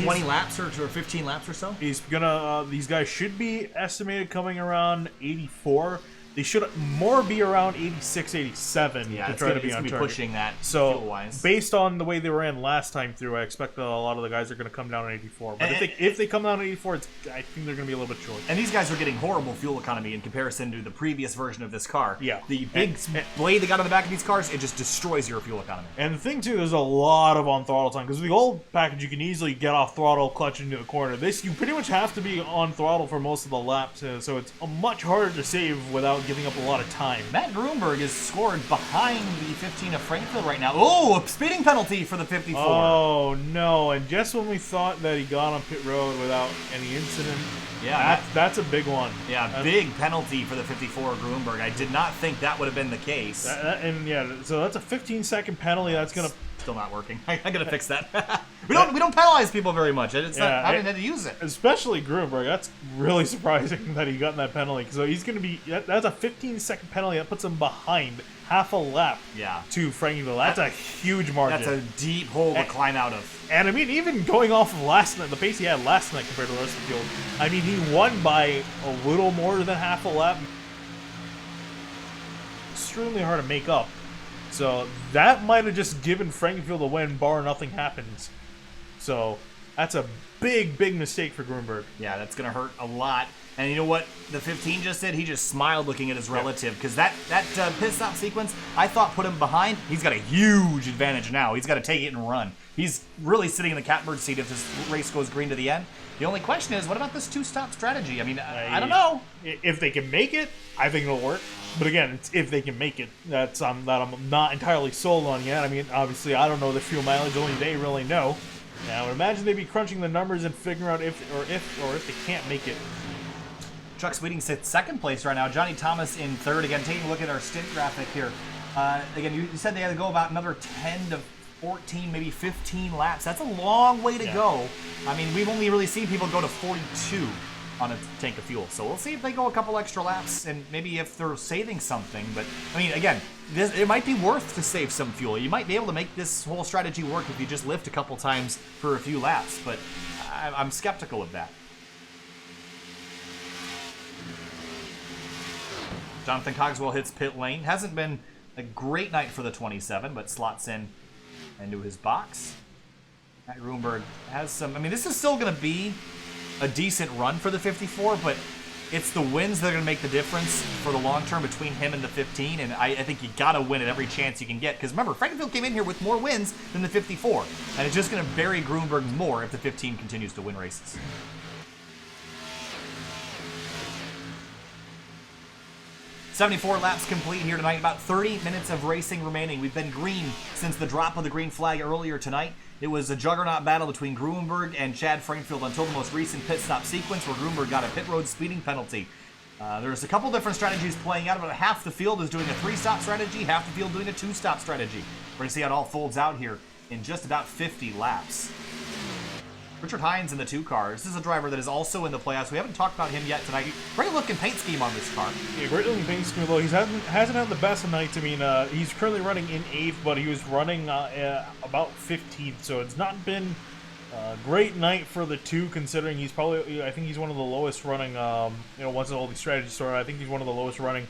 20 laps or 15 laps or so? He's going to, these guys should be estimated coming around 84. they should more be around 86, 87 Yeah, to it's try gonna, to be it's on gonna be target. pushing that So, fuel-wise. based on the way they ran last time through, I expect that a lot of the guys are going to come down on 84. But if they come down on 84, I think they're going to be a little bit short. And these guys are getting horrible fuel economy in comparison to the previous version of this car. Yeah. The big blade they got on the back of these cars, it just destroys your fuel economy. And the thing, too, there's a lot of on-throttle time. Because with the old package, you can easily get off throttle, clutch into the corner. This, you pretty much have to be on throttle for most of the laps. So it's much harder to save without giving up a lot of time. Matt Gruenberg is scored behind the 15 of Frankenfield right now. Oh, a speeding penalty for the 54. Oh, no. And just when we thought that he got on pit road without any incident, Yeah, that's a big one. Yeah, big penalty for the 54 Gruenberg. I did not think that would have been the case. So that's a 15-second penalty. That's going to... Still not working. I gotta fix that. we don't penalize people very much. It's not having to use it. Especially Gruenberg. That's really surprising that he got that penalty. So he's going to be... That's a 15-second penalty. That puts him behind half a lap to Frankenfield. That's a huge margin. That's a deep hole to climb out of. And I mean, even going off of last night, the pace he had last night compared to the rest of the field, I mean, he won by a little more than half a lap. Extremely hard to make up. So that might have just given Frankenfield a win, bar nothing happens. So that's a big mistake for Gruenberg. Yeah, that's going to hurt a lot. And you know what the 15 just did? He just smiled looking at his relative. Because that pit stop sequence, I thought put him behind. He's got a huge advantage now. He's got to take it and run. He's really sitting in the catbird seat if this race goes green to the end. The only question is, what about this two-stop strategy? I mean, I don't know. If they can make it, I think it'll work. But again, it's if they can make it. That I'm not entirely sold on yet. I mean, obviously, I don't know the fuel mileage. Only they really know. Now, I would imagine they'd be crunching the numbers and figuring out if they can't make it. Chuck Sweeting sits second place right now. Johnny Thomas in third. Again, taking a look at our stint graphic here. Again, you said they had to go about another 10 to 14, maybe 15 laps. That's a long way to go. I mean, we've only really seen people go to 42 on a tank of fuel. So we'll see if they go a couple extra laps and maybe if they're saving something. But, I mean, again, it might be worth to save some fuel. You might be able to make this whole strategy work if you just lift a couple times for a few laps. But I'm skeptical of that. Jonathan Cogswell hits pit lane. Hasn't been a great night for the 27, but slots in into his box. Matt Gruenberg has some... I mean, this is still going to be a decent run for the 54, but it's the wins that are going to make the difference for the long term between him and the 15, and I think you got to win at every chance you can get. Because remember, Frankenfield came in here with more wins than the 54, and it's just going to bury Gruenberg more if the 15 continues to win races. "74 laps complete here tonight. About 30 minutes of racing remaining. We've been green since the drop of the green flag earlier tonight. It was a juggernaut battle between Gruenberg and Chad Frankenfield until the most recent pit stop sequence where Gruenberg got a pit road speeding penalty. There's a couple different strategies playing out. About half the field is doing a 3-stop strategy, half the field doing a 2-stop strategy. We're going to see how it all folds out here in just about 50 laps. Richard Hinds in the 2 cars. This is a driver that is also in the playoffs. We haven't talked about him yet tonight. Great looking paint scheme on this car. Yeah, great looking paint scheme, though. He hasn't had the best of nights. I mean, he's currently running in 8th, but he was running about 15th, so it's not been a great night for the 2, considering he's probably, I think he's one of the lowest running, once all these strategies started, I think he's one of the lowest running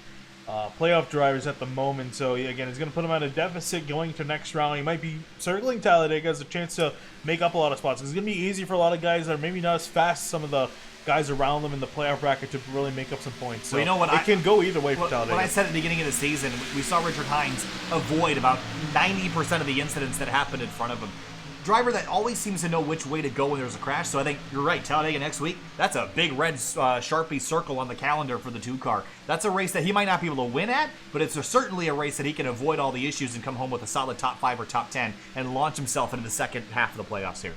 playoff drivers at the moment. So again, it's going to put him at a deficit going to next round. He might be circling Talladega as a chance to make up a lot of spots. It's going to be easy for a lot of guys that are maybe not as fast as some of the guys around them in the playoff bracket to really make up some points. So well, you know what? It can go either way for Talladega. When I said at the beginning of the season, we saw Richard Hinds avoid about 90% of the incidents that happened in front of him. Driver that always seems to know which way to go when there's a crash, so I think you're right. Talladega next week, that's a big red Sharpie circle on the calendar for the 2 car. That's a race that he might not be able to win at, but it's certainly a race that he can avoid all the issues and come home with a solid top 5 or top 10 and launch himself into the second half of the playoffs here.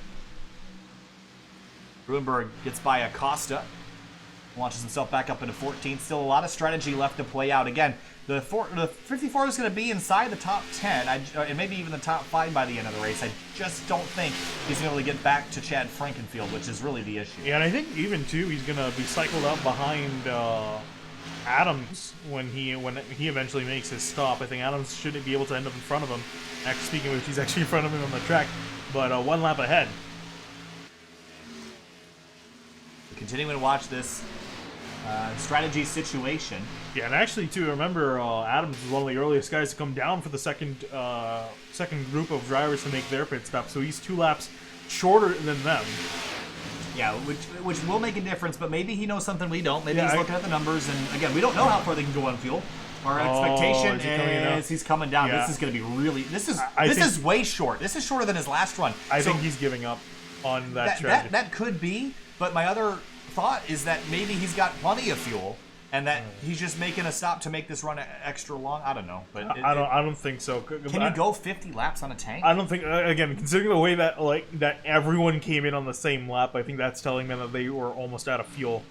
Gruenberg gets by Acosta, launches himself back up into 14th. Still a lot of strategy left to play out. Again, the 54 is going to be inside the top 10, and maybe even the top 5 by the end of the race. I just don't think he's going to be able to get back to Chad Frankenfield, which is really the issue. Yeah, and I think even, too, he's going to be cycled up behind Adams when he eventually makes his stop. I think Adams shouldn't be able to end up in front of him. Actually, speaking of which, he's actually in front of him on the track, but 1 lap ahead. Continuing to watch this strategy situation. Yeah, and actually, too, remember Adams was one of the earliest guys to come down for the second group of drivers to make their pit stop, so he's 2 laps shorter than them. Yeah, which will make a difference, but maybe he knows something we don't. Maybe he's looking at the numbers, and again, we don't know how far they can go on fuel. Our expectation is he's coming down. Yeah. This is going to be really. This is way short. This is shorter than his last run. I think he's giving up on that strategy. That could be, but my other thought is that maybe he's got plenty of fuel, and that he's just making a stop to make this run extra long. I don't know, but I don't think so. Can you go 50 laps on a tank? I don't think. Again, considering the way that that everyone came in on the same lap, I think that's telling me that they were almost out of fuel.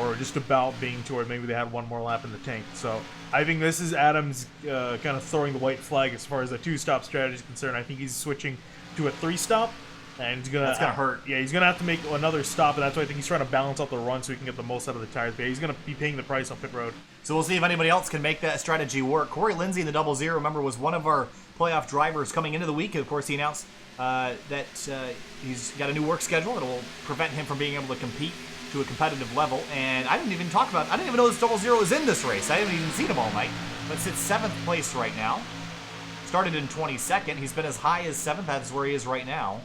Or just about being toward maybe they had one more lap in the tank. So I think this is Adams kind of throwing the white flag as far as the 2-stop strategy is concerned. I think he's switching to a 3-stop, and he's that's gonna hurt. Yeah, he's gonna have to make another stop, and that's why I think he's trying to balance out the run so he can get the most out of the tires. But he's gonna be paying the price on pit road. So we'll see if anybody else can make that strategy work. Corey Lindsay in the 00, remember, was one of our playoff drivers coming into the week. Of course, he announced that he's got a new work schedule that will prevent him from being able to compete to a competitive level, and I didn't even know this 00 was in this race. I haven't even seen him all night, but sits 7th place right now. Started in 22nd. He's been as high as 7th. That's where he is right now.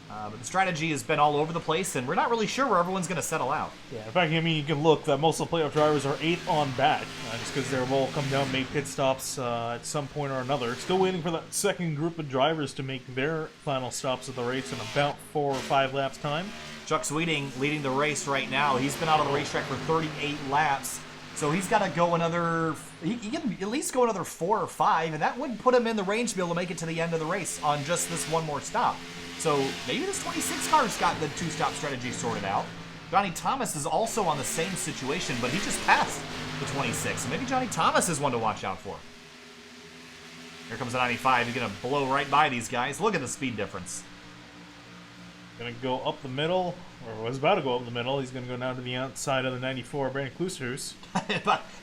But the strategy has been all over the place, and we're not really sure where everyone's going to settle out. Yeah, in fact, I mean, you can look that most of the playoff drivers are 8 on bat, just because they've all come down and made pit stops at some point or another. Still waiting for that second group of drivers to make their final stops of the race in about 4 or 5 laps time. Chuck Sweeting leading the race right now. He's been out on the racetrack for 38 laps, so he's got to go another. He can at least go another 4 or 5, and that would put him in the range to be able to make it to the end of the race on just this one more stop. So maybe this 26 car's got the 2-stop strategy sorted out. Johnny Thomas is also on the same situation, but he just passed the 26. So maybe Johnny Thomas is one to watch out for. Here comes the 95. He's going to blow right by these guys. Look at the speed difference. Going to go up the middle, or was about to go up the middle. He's going to go down to the outside of the 94, Brandon Klusterhuis.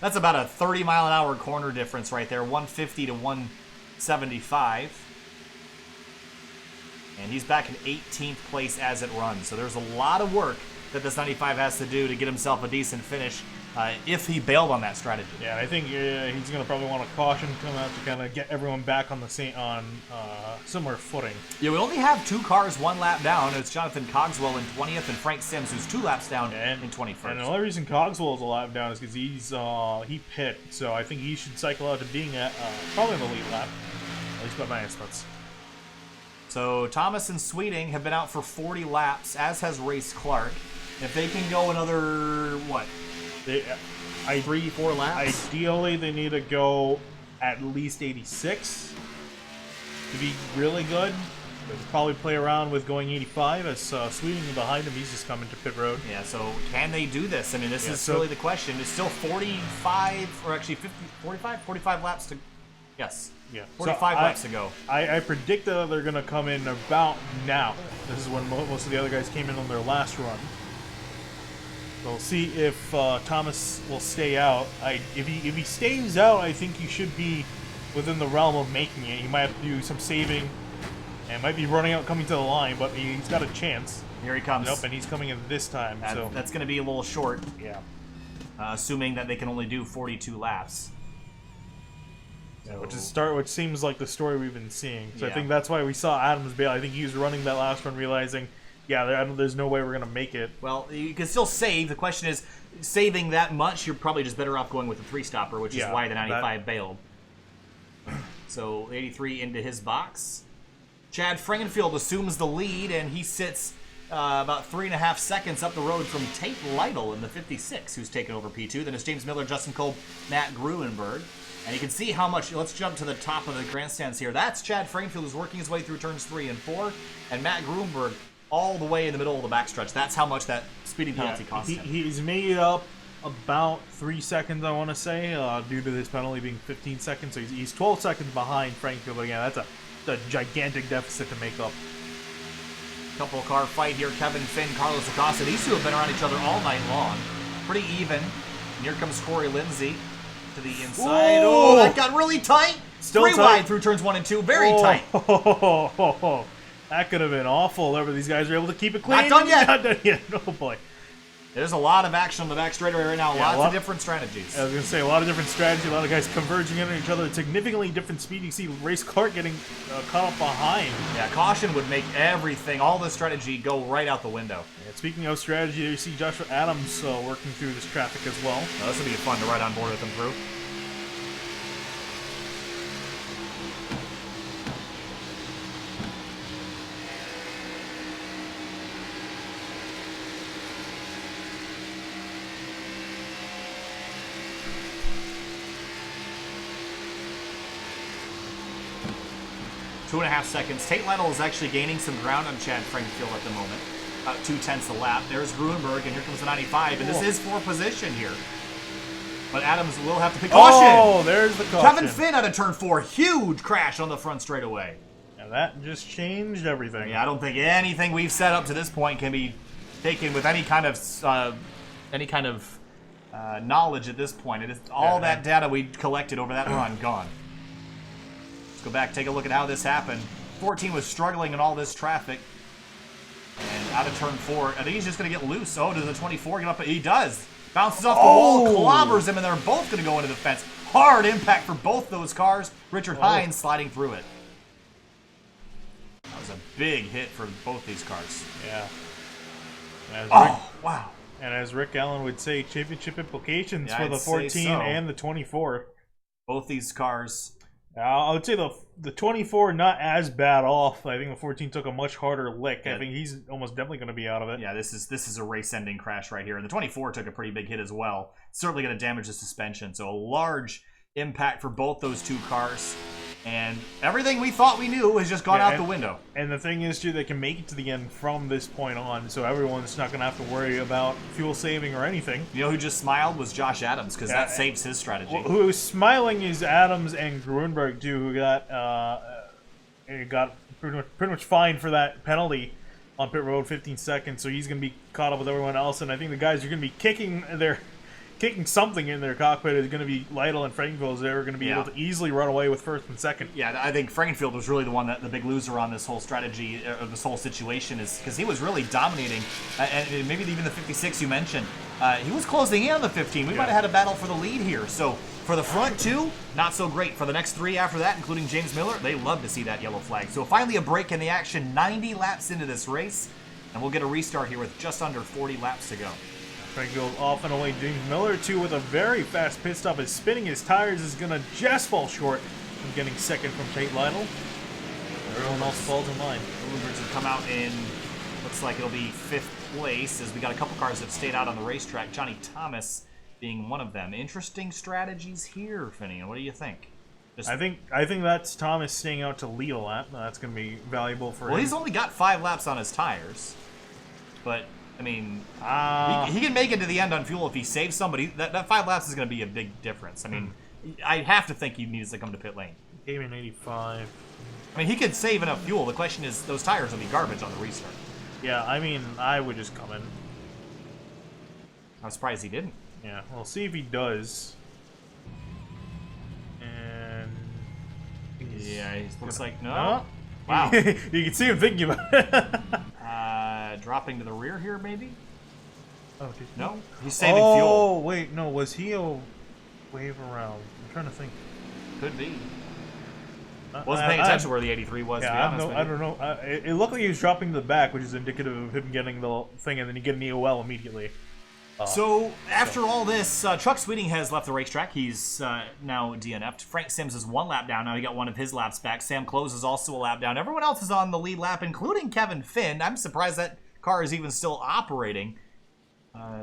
That's about a 30-mile-an-hour corner difference right there, 150 to 175. And he's back in 18th place as it runs. So there's a lot of work that this 95 has to do to get himself a decent finish if he bailed on that strategy. Yeah, I think he's going to probably want to caution, come out to kind of get everyone back on the similar footing. Yeah, we only have 2 cars 1 lap down. It's Jonathan Cogswell in 20th and Frank Sims, who's 2 laps down in 21st. And the only reason Cogswell is a lap down is because he pit, so I think he should cycle out to being at probably in the lead lap, at least by my estimates. So Thomas and Sweeting have been out for 40 laps, as has Race Clark. If they can go another, what? 3-4 laps? Ideally, they need to go at least 86 to be really good. They'll probably play around with going 85 as Sweeting behind him. He's just coming to pit road. Yeah, so can they do this? I mean, this is really the question. It's still 45, or actually 45 laps to, yes. Yeah, 45 laps to go. I predict that they're going to come in about now. This is when most of the other guys came in on their last run. So we'll see if Thomas will stay out. If he stays out, I think he should be within the realm of making it. He might have to do some saving, and might be running out coming to the line, but he's got a chance. Here he comes. Nope, and he's coming in this time. So that's going to be a little short. Yeah. Assuming that they can only do 42 laps. Yeah, which seems like the story we've been seeing. So I think that's why we saw Adams bail. I think he was running that last one, realizing, there's no way we're going to make it. Well, you can still save. The question is, saving that much, you're probably just better off going with a 3-stopper, which is why the 95 bailed. So 83 into his box. Chad Frankenfield assumes the lead, and he sits about 3.5 seconds up the road from Tate Lightle in the 56, who's taken over P2. Then it's James Miller, Justin Kolb, Matt Gruenberg. And you can see how much, let's jump to the top of the grandstands here. That's Chad Frankenfield, who's working his way through turns 3 and 4. And Matt Gruenberg all the way in the middle of the backstretch. That's how much that speeding penalty cost him. He's made up about 3 seconds, I want to say, due to this penalty being 15 seconds. So he's 12 seconds behind Frankenfield. But again, that's a gigantic deficit to make up. Couple car fight here. Kevin Finn, Carlos Acosta. These two have been around each other all night long. Pretty even. And here comes Corey Lindsay to the inside. Oh, that got really tight. Still 3 tight. wide through turns 1 and 2. Very tight. That could have been awful. These guys were able to keep it clean. Not done yet. Not done yet. Oh boy. There's a lot of action on the back straightaway right now. Yeah, Lots of different strategies. I was going to say, a lot of different strategies, a lot of guys converging into each other at significantly different speed. You see Race Clark getting caught up behind. Yeah, caution would make everything, all this strategy, go right out the window. And speaking of strategy, you see Joshua Adams working through this traffic as well. This will be fun to ride on board with him through. Two and a half seconds. Tate Lightle is actually gaining some ground on Chad Frankenfield at the moment. About 2/10 a lap. There's Gruenberg, and here comes the 95, and this is for position here. But Adams will have to pick caution. Oh, there's the caution. Kevin Finn out of turn 4. Huge crash on the front straightaway. And that just changed everything. Yeah, I don't think anything we've set up to this point can be taken with any kind of knowledge at this point. It is all that data we collected over that run gone. Let's go back, take a look at how this happened. 14 was struggling in all this traffic. And out of turn 4, I think he's just going to get loose. Oh, does the 24 get up? He does. Bounces off the wall, clobbers him, and they're both going to go into the fence. Hard impact for both those cars. Richard Hinds sliding through it. That was a big hit for both these cars. Yeah. Wow. And as Rick Allen would say, championship implications for I'd the 14 and the 24. Both these cars. I would say the 24 not as bad off. I think the 14 took a much harder lick. I think he's almost definitely going to be out of it. Yeah, this is a race-ending crash right here. And the 24 took a pretty big hit as well. Certainly going to damage the suspension. So a large impact for both those two cars. And everything we thought we knew has just gone out the window. And the thing is, too, they can make it to the end from this point on, so everyone's not going to have to worry about fuel saving or anything. You know who just smiled was Josh Adams, because that saves his strategy. Well, who is smiling is Adams and Gruenberg, too, who got pretty much fined for that penalty on pit road, 15 seconds, so he's going to be caught up with everyone else, and I think the guys are going to be kicking something in their cockpit is going to be Lytle and Frankenfield. They're going to be able to easily run away with first and second. Yeah, I think Frankenfield was really the big loser on this whole strategy, or this whole situation, is because he was really dominating. And maybe even the 56 you mentioned, he was closing in on the 15. We might have had a battle for the lead here. So for the front two, not so great. For the next three after that, including James Miller, they love to see that yellow flag. So finally a break in the action, 90 laps into this race, and we'll get a restart here with just under 40 laps to go. Frankenfield off and away. James Miller, too, with a very fast pit stop. Is spinning his tires, is going to just fall short from getting second from Tate Lightle. Everyone else falls in line. Gruenberg's have come out in, looks like it'll be 5th place, as we got a couple cars that stayed out on the racetrack. Johnny Thomas being one of them. Interesting strategies here, Finian. What do you think? I think that's Thomas staying out to lead a lap. That's going to be valuable for him. Well, he's only got 5 laps on his tires, but I mean, he can make it to the end on fuel if he saves somebody. That 5 laps is going to be a big difference. I mean, I have to think he needs to come to pit lane. Game in 85. I mean, he could save enough fuel. The question is, those tires will be garbage on the restart. Yeah, I mean, I would just come in. I'm surprised he didn't. Yeah, we'll see if he does. And yeah, he looks like no. Wow, you can see him thinking about it. Dropping to the rear here, maybe? Oh, no, he's saving fuel. Oh, wait, no, was he a wave around? I'm trying to think. Could be. Wasn't paying attention where the 83 was, to be honest. I don't know. It looked like he was dropping to the back, which is indicative of him getting the thing, and then you get an EOL immediately. So, after all this, Chuck Sweeting has left the racetrack. He's now DNF'd. Frank Sims is 1 lap down. Now he got one of his laps back. Sam Close is also a lap down. Everyone else is on the lead lap, including Kevin Finn. I'm surprised that car is even still operating.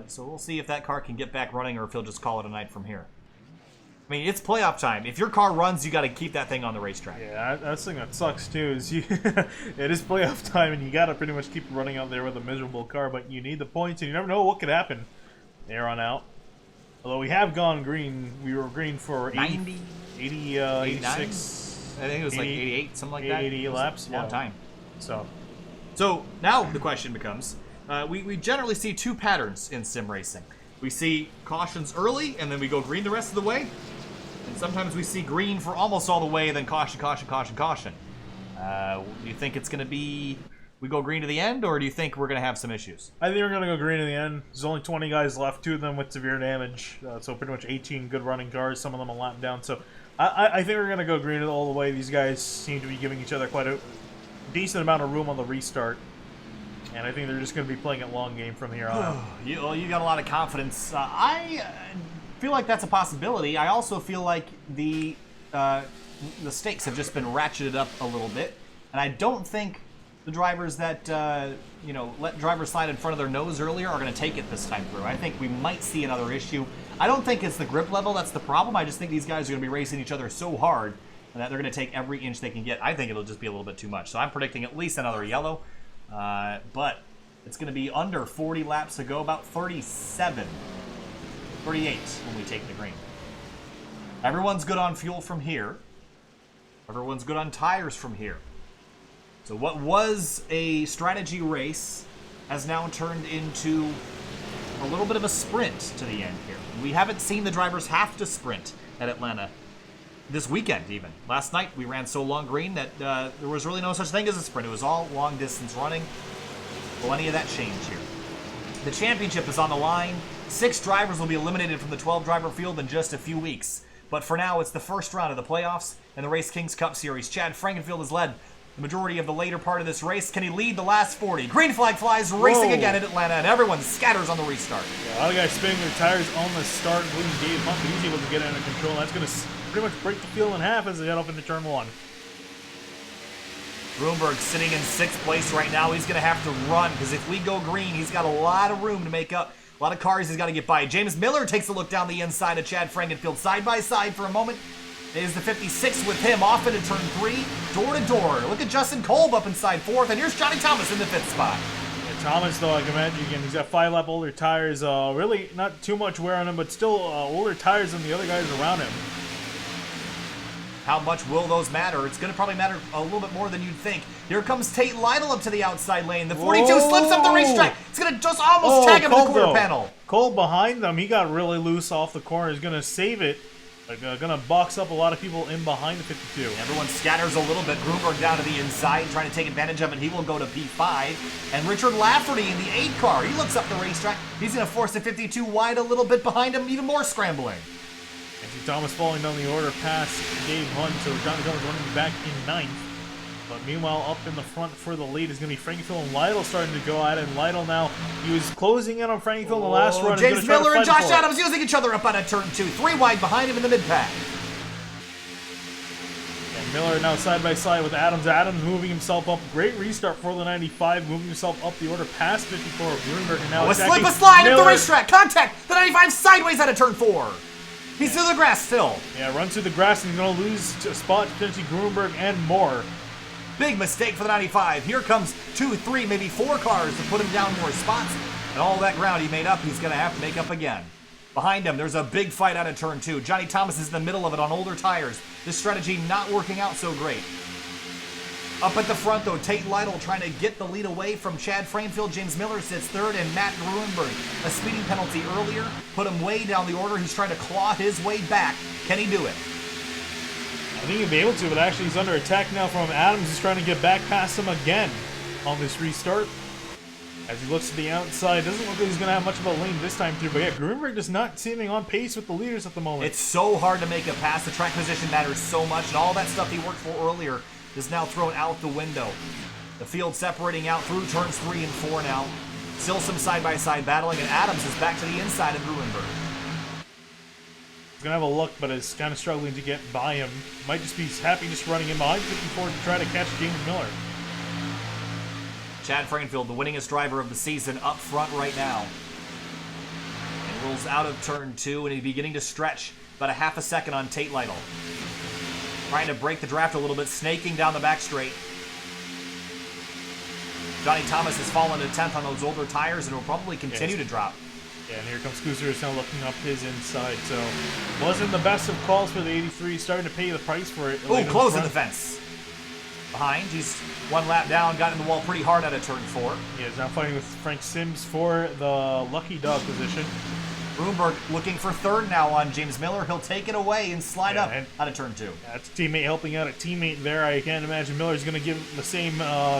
So we'll see if that car can get back running or if he'll just call it a night from here. I mean, it's playoff time. If your car runs, you got to keep that thing on the racetrack. Yeah, that's the thing that sucks, too, is it is playoff time, and you got to pretty much keep running out there with a miserable car, but you need the points, and you never know what could happen there on out. Although we have gone green. We were green for 90, 80, 86. I think it was 80, like 88, something like that. 80 laps. Long time. So now the question becomes, we generally see 2 patterns in sim racing. We see cautions early, and then we go green the rest of the way. And sometimes we see green for almost all the way, and then caution, caution, caution, caution. Do you think it's going to be we go green to the end, or do you think we're going to have some issues? I think we're going to go green in the end. There's only 20 guys left, 2 of them with severe damage. So pretty much 18 good running cars, some of them a lap down. So I think we're going to go green all the way. These guys seem to be giving each other quite a decent amount of room on the restart. And I think they're just going to be playing it long game from here on out. You got a lot of confidence. I feel like that's a possibility. I also feel like the stakes have just been ratcheted up a little bit. And I don't think the drivers that, let drivers slide in front of their nose earlier are going to take it this time through. I think we might see another issue. I don't think it's the grip level that's the problem. I just think these guys are going to be racing each other so hard that they're going to take every inch they can get. I think it'll just be a little bit too much. So I'm predicting at least another yellow. But it's going to be under 40 laps to go, about 37, 38 when we take the green. Everyone's good on fuel from here. Everyone's good on tires from here. So what was a strategy race has now turned into a little bit of a sprint to the end here. We haven't seen the drivers have to sprint at Atlanta this weekend even. Last night we ran so long green that there was really no such thing as a sprint. It was all long distance running. Will any of that change here? The championship is on the line. 6 drivers will be eliminated from the 12-driver field in just a few weeks. But for now, it's the first round of the playoffs in the RaceKings Cup Series. Chad Frankenfield has led the majority of the later part of this race. Can he lead the last 40? Green flag flies, racing again in Atlanta, and everyone scatters on the restart. Yeah, a lot of guys spinning their tires on the start, including Dave Hunt, but he's able to get it under control. That's going to pretty much break the field in half as they head up into turn 1. Gruenberg sitting in 6th place right now. He's going to have to run, because if we go green, he's got a lot of room to make up. A lot of cars he's got to get by. James Miller takes a look down the inside of Chad Frankenfield. Side by side for a moment. Is the 56 with him off into turn 3, door to door. Look at Justin Kolb up inside 4th, and here's Johnny Thomas in the 5th spot. Yeah, Thomas, though, I can imagine again, he's got 5-lap older tires. Really not too much wear on him, but still older tires than the other guys around him. How much will those matter? It's going to probably matter a little bit more than you'd think. Here comes Tate Lightle up to the outside lane. The 42 slips up the racetrack. It's going to just almost tag him in the quarter panel. Kolb behind them. He got really loose off the corner. He's going to save it. Going to box up a lot of people in behind the 52. Everyone scatters a little bit. Gruenberg down to the inside, trying to take advantage of it. He will go to P5. And Richard Lafferty in the 8 car. He looks up the racetrack. He's going to force the 52 wide a little bit behind him. Even more scrambling. And see Thomas falling down the order past Dave Hunt. So Johnny Thomas running back in 9th. But meanwhile, up in the front for the lead is going to be Frankenfield and Lightle starting to go at it. And Lightle now, he was closing in on Frankenfield in the last run. James Miller and Josh Adams using each other up on a turn 2. 3 wide behind him in the mid-pack. And Miller now side by side with Adams. Adams moving himself up. Great restart for the 95, moving himself up the order past 54 of Gruenberg. And now a slip, a slide at the racetrack. Contact. The 95 sideways out of turn 4. He's through the grass still. Yeah, runs through the grass and he's going to lose a spot, potentially Gruenberg and more. Big mistake for the 95. Here comes 2, 3, maybe 4 cars to put him down more spots. And all that ground he made up, he's going to have to make up again. Behind him, there's a big fight out of turn 2. Johnny Thomas is in the middle of it on older tires. This strategy not working out so great. Up at the front, though, Tate Lightle trying to get the lead away from Chad Frankenfield. James Miller sits 3rd, and Matt Gruenberg. A speeding penalty earlier put him way down the order. He's trying to claw his way back. Can he do it? I think he'll be able to, but actually he's under attack now from Adams. He's trying to get back past him again on this restart. As he looks to the outside, doesn't look like he's going to have much of a lane this time through. But yeah, Gruenberg just not seeming on pace with the leaders at the moment. It's so hard to make a pass. The track position matters so much, and all that stuff he worked for earlier is now thrown out the window. The field separating out through turns 3 and 4 now. Still some side-by-side battling, and Adams is back to the inside of Gruenberg. He's going to have a look, but is kind of struggling to get by him. Might just be happy just running in behind 54 to try to catch James Miller. Chad Frankenfield, the winningest driver of the season, up front right now. And rolls out of turn 2, and he's beginning to stretch about a half a second on Tate Lightle. Trying to break the draft a little bit, snaking down the back straight. Johnny Thomas has fallen to 10th on those older tires and will probably continue to drop. Yeah, and here comes Kuzer now looking up his inside. So, wasn't the best of calls for the 83. Starting to pay the price for it. Oh, closing the fence. Behind, he's 1 lap down, got in the wall pretty hard out of turn 4. Yeah, he's now fighting with Frank Sims for the lucky dog position. Gruenberg looking for third now on James Miller. He'll take it away and slide up out of turn 2. That's a teammate helping out a teammate there. I can't imagine Miller's going to give the same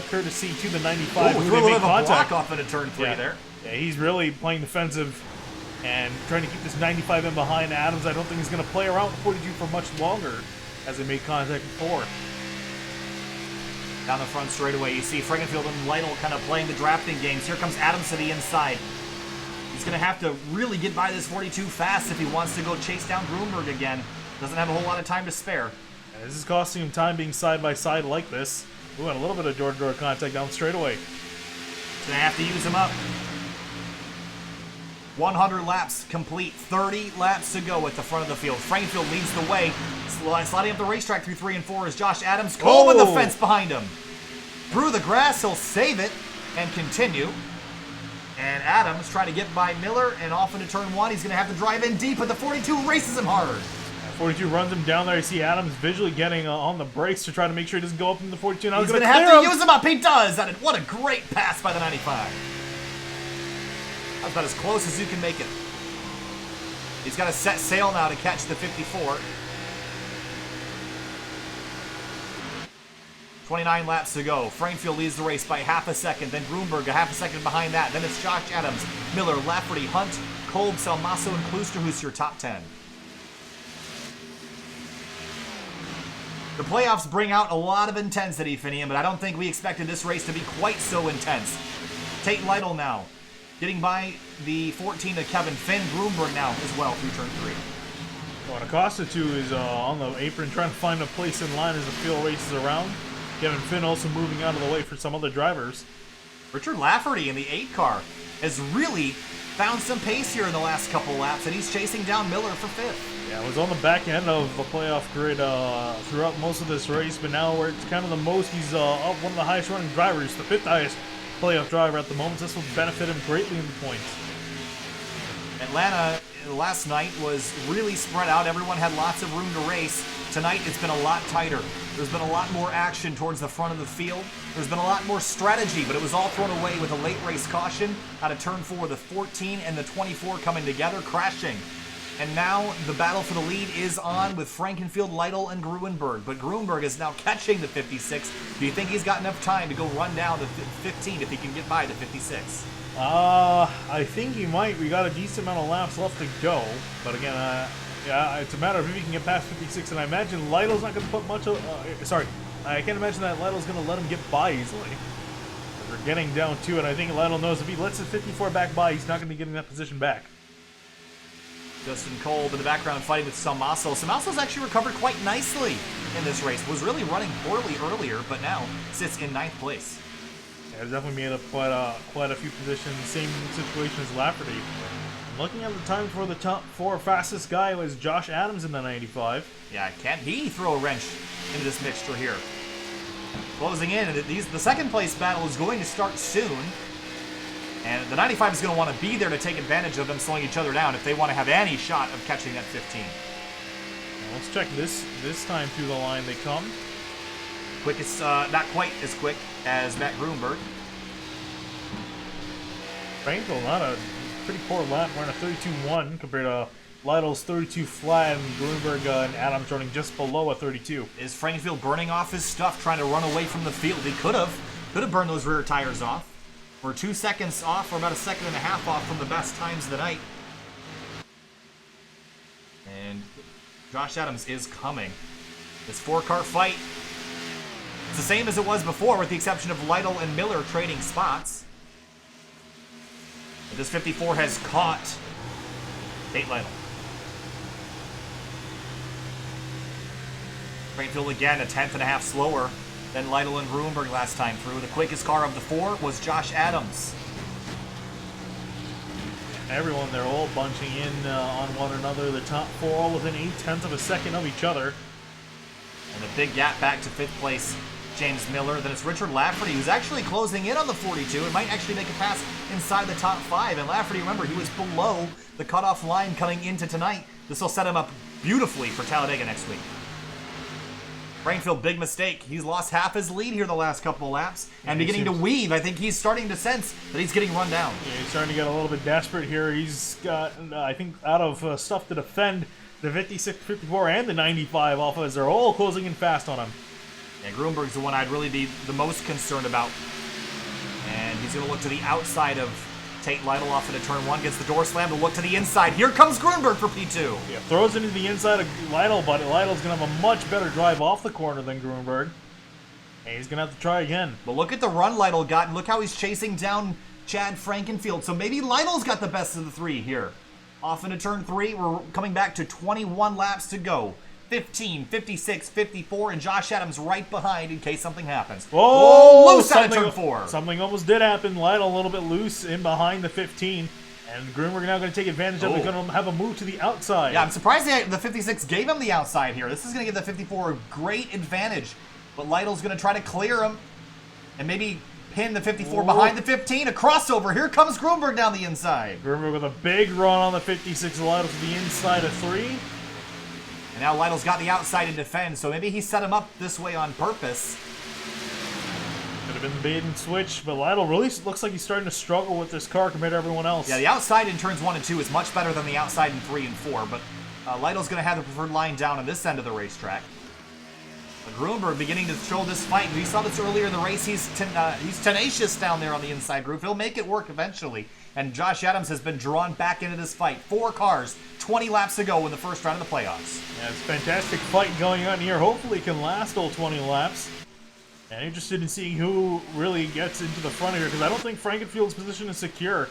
courtesy to the 95. Ooh, threw a little bit of a block off into turn 3 there. Yeah, he's really playing defensive and trying to keep this 95 in behind Adams. I don't think he's going to play around with 42 for much longer as they made contact before. Down the front straightaway, you see Frankenfield and Lightle kind of playing the drafting games. Here comes Adams to the inside. He's going to have to really get by this 42 fast if he wants to go chase down Gruenberg again. Doesn't have a whole lot of time to spare. And this is costing him time being side by side like this. Ooh, and a little bit of door-to-door contact down straightaway. He's going to have to use him up. 100 laps complete, 30 laps to go at the front of the field. Frankenfield leads the way, sliding up the racetrack through 3 and 4 is Josh Adams. Kolb in the fence behind him. Through the grass, he'll save it and continue. And Adams trying to get by Miller and off into turn 1. He's going to have to drive in deep, but the 42 races him hard. 42 runs him down there. You see Adams visually getting on the brakes to try to make sure he doesn't go up into the 42. Now he's going to have to use him up. He does. What a great pass by the 95. That's about as close as you can make it. He's got to set sail now to catch the 54. 29 laps to go. Frankenfield leads the race by half a second. Then Gruenberg a half a second behind that. Then it's Josh Adams, Miller, Lafferty, Hunt, Kolb, Salmaso, and Kloosterhuis, your top 10. The playoffs bring out a lot of intensity, Finian, but I don't think we expected this race to be quite so intense. Tate Lightle now, getting by the 14 of Kevin Finn. Gruenberg now as well through turn 3. Well, Acosta, too, is on the apron trying to find a place in line as the field races around. Kevin Finn also moving out of the way for some other drivers. Richard Lafferty in the 8 car has really found some pace here in the last couple laps, and he's chasing down Miller for 5th. Yeah, it was on the back end of the playoff grid throughout most of this race, but now where it's kind of the most, he's up one of the highest running drivers, the 5th highest playoff driver at the moment. This will benefit him greatly in the points. Atlanta last night was really spread out. Everyone had lots of room to race. Tonight, it's been a lot tighter. There's been a lot more action towards the front of the field. There's been a lot more strategy, but it was all thrown away with a late race caution out of turn 4, the 14 and the 24 coming together, crashing. And now the battle for the lead is on with Frankenfield, Lightle, and Gruenberg. But Gruenberg is now catching the 56. Do you think he's got enough time to go run down the 15 if he can get by the 56? I think he might. We got a decent amount of laps left to go. But again, yeah, it's a matter of if he can get past 56. And I imagine Lytle's not going to put much of... I can't imagine that Lytle's going to let him get by easily. We're getting down to it. I think Lightle knows if he lets the 54 back by, he's not going to be getting that position back. Justin Kolb in the background fighting with Salmaso. Salmaso's actually recovered quite nicely in this race. Was really running poorly earlier, but now sits in 9th place. Yeah, definitely made up quite a few positions. Same situation as Lafferty. Looking at the time for the top 4 fastest guy was Josh Adams in the 95. Yeah, can't he throw a wrench into this mixture here? Closing in, and the second place battle is going to start soon. And the 95 is going to want to be there to take advantage of them slowing each other down if they want to have any shot of catching that 15. Now let's check this time through the line they come. Quickest, not quite as quick as Matt Gruenberg. Frankel, not a pretty poor lap, wearing a 32.1 compared to Lytle's 32 flat, and Gruenberg and Adams running just below a 32. Is Frankenfield burning off his stuff, trying to run away from the field? He could have burned those rear tires off. We're 2 seconds off, or about a second and a half off from the best times of the night. And Josh Adams is coming. This 4-car fight, it's the same as it was before, with the exception of Lightle and Miller trading spots. But this 54 has caught Tate Lightle. Frankenfield again, a 10th and a half slower than Lightle and Gruenberg last time through. The quickest car of the 4 was Josh Adams. Everyone, they're all bunching in on one another. The top 4 all within 0.8 of a second of each other. And a big gap back to 5th place, James Miller. Then it's Richard Lafferty, who's actually closing in on the 42 and might actually make a pass inside the top 5. And Lafferty, remember, he was below the cutoff line coming into tonight. This will set him up beautifully for Talladega next week. Frankenfield, big mistake. He's lost half his lead here the last couple of laps, and beginning to weave. I think he's starting to sense that he's getting run down. Yeah, he's starting to get a little bit desperate here. He's got, I think, out of stuff to defend. The 56, 54, and the 95 Alphas are all closing in fast on him. Yeah, Gruenberg's the one I'd really be the most concerned about. And he's going to look to the outside of Tate Lightle off into turn 1. Gets the door slammed to look to the inside. Here comes Gruenberg for P2. Yeah, throws into the inside of Lytle, but Lytle's going to have a much better drive off the corner than Gruenberg. And he's going to have to try again. But look at the run Lytle got, and look how he's chasing down Chad Frankenfield. So maybe Lytle's got the best of the three here. Off into turn 3, we're coming back to 21 laps to go. 15, 56, 54, and Josh Adams right behind in case something happens. Oh, loose out of turn 4. Something almost did happen. Lytle a little bit loose in behind the 15. And Gruenberg now going to take advantage of it. Going to have a move to the outside. Yeah, I'm surprised the 56 gave him the outside here. This is going to give the 54 a great advantage. But Lytle's going to try to clear him. And maybe pin the 54 behind the 15. A crossover. Here comes Gruenberg down the inside. Gruenberg with a big run on the 56. Lytle to the inside of 3. And now Lytle's got the outside to defend, so maybe he set him up this way on purpose. Could have been the bait and switch, but Lytle really looks like he's starting to struggle with this car compared to everyone else. Yeah, the outside in turns 1 and 2 is much better than the outside in 3 and 4, but Lytle's going to have the preferred line down on this end of the racetrack. But Gruenberg beginning to show this fight. We saw this earlier in the race. He's tenacious down there on the inside groove. He'll make it work eventually. And Josh Adams has been drawn back into this fight. 4 cars, 20 laps to go in the first round of the playoffs. Yeah, it's a fantastic fight going on here. Hopefully it can last all 20 laps. And interested in seeing who really gets into the front here, because I don't think Frankenfield's position is secure,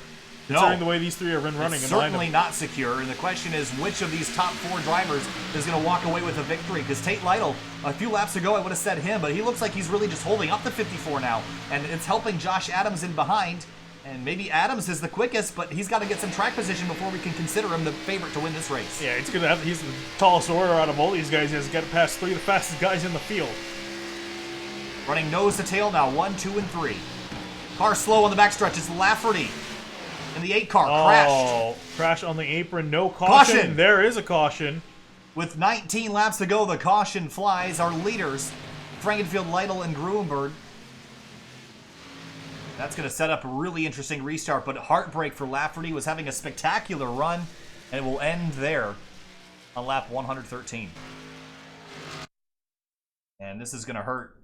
considering the way these three have been running. It's certainly not secure, and the question is which of these top 4 drivers is going to walk away with a victory, because Tate Lightle, a few laps ago I would have said him, but he looks like he's really just holding up the 54 now, and it's helping Josh Adams in behind. And maybe Adams is the quickest, but he's got to get some track position before we can consider him the favorite to win this race. Yeah, he's the tallest order out of all these guys. He has got to pass 3 of the fastest guys in the field. Running nose to tail now, 1, 2, and 3. Car slow on the backstretch. It's Lafferty. And the 8 car crashed. Crash on the apron. No caution. There is a caution. With 19 laps to go, the caution flies. Our leaders, Frankenfield, Lightle, and Gruenberg. That's going to set up a really interesting restart, but heartbreak for Lafferty. Was having a spectacular run, and it will end there on lap 113. And this is going to hurt.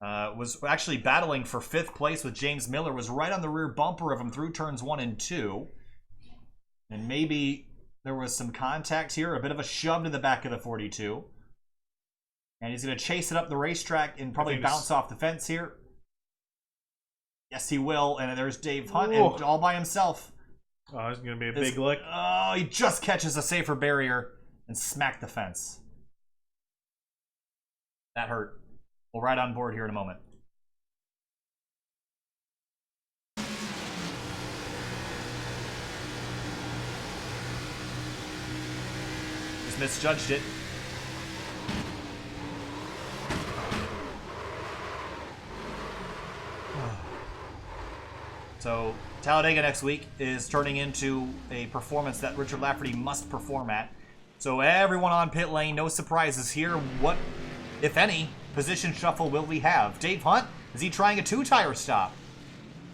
Was actually battling for 5th place with James Miller. Was right on the rear bumper of him through turns 1 and 2. And maybe there was some contact here, a bit of a shove to the back of the 42. And he's going to chase it up the racetrack and probably bounce off the fence here. Yes, he will. And there's Dave Hunt, and all by himself. Oh, it's going to be a big lick. Oh, he just catches a safer barrier and smacked the fence. That hurt. We'll ride on board here in a moment. Just misjudged it. So, Talladega next week is turning into a performance that Richard Lafferty must perform at. So everyone on pit lane, no surprises here. What, if any, position shuffle will we have? Dave Hunt, is he trying a 2-tire stop?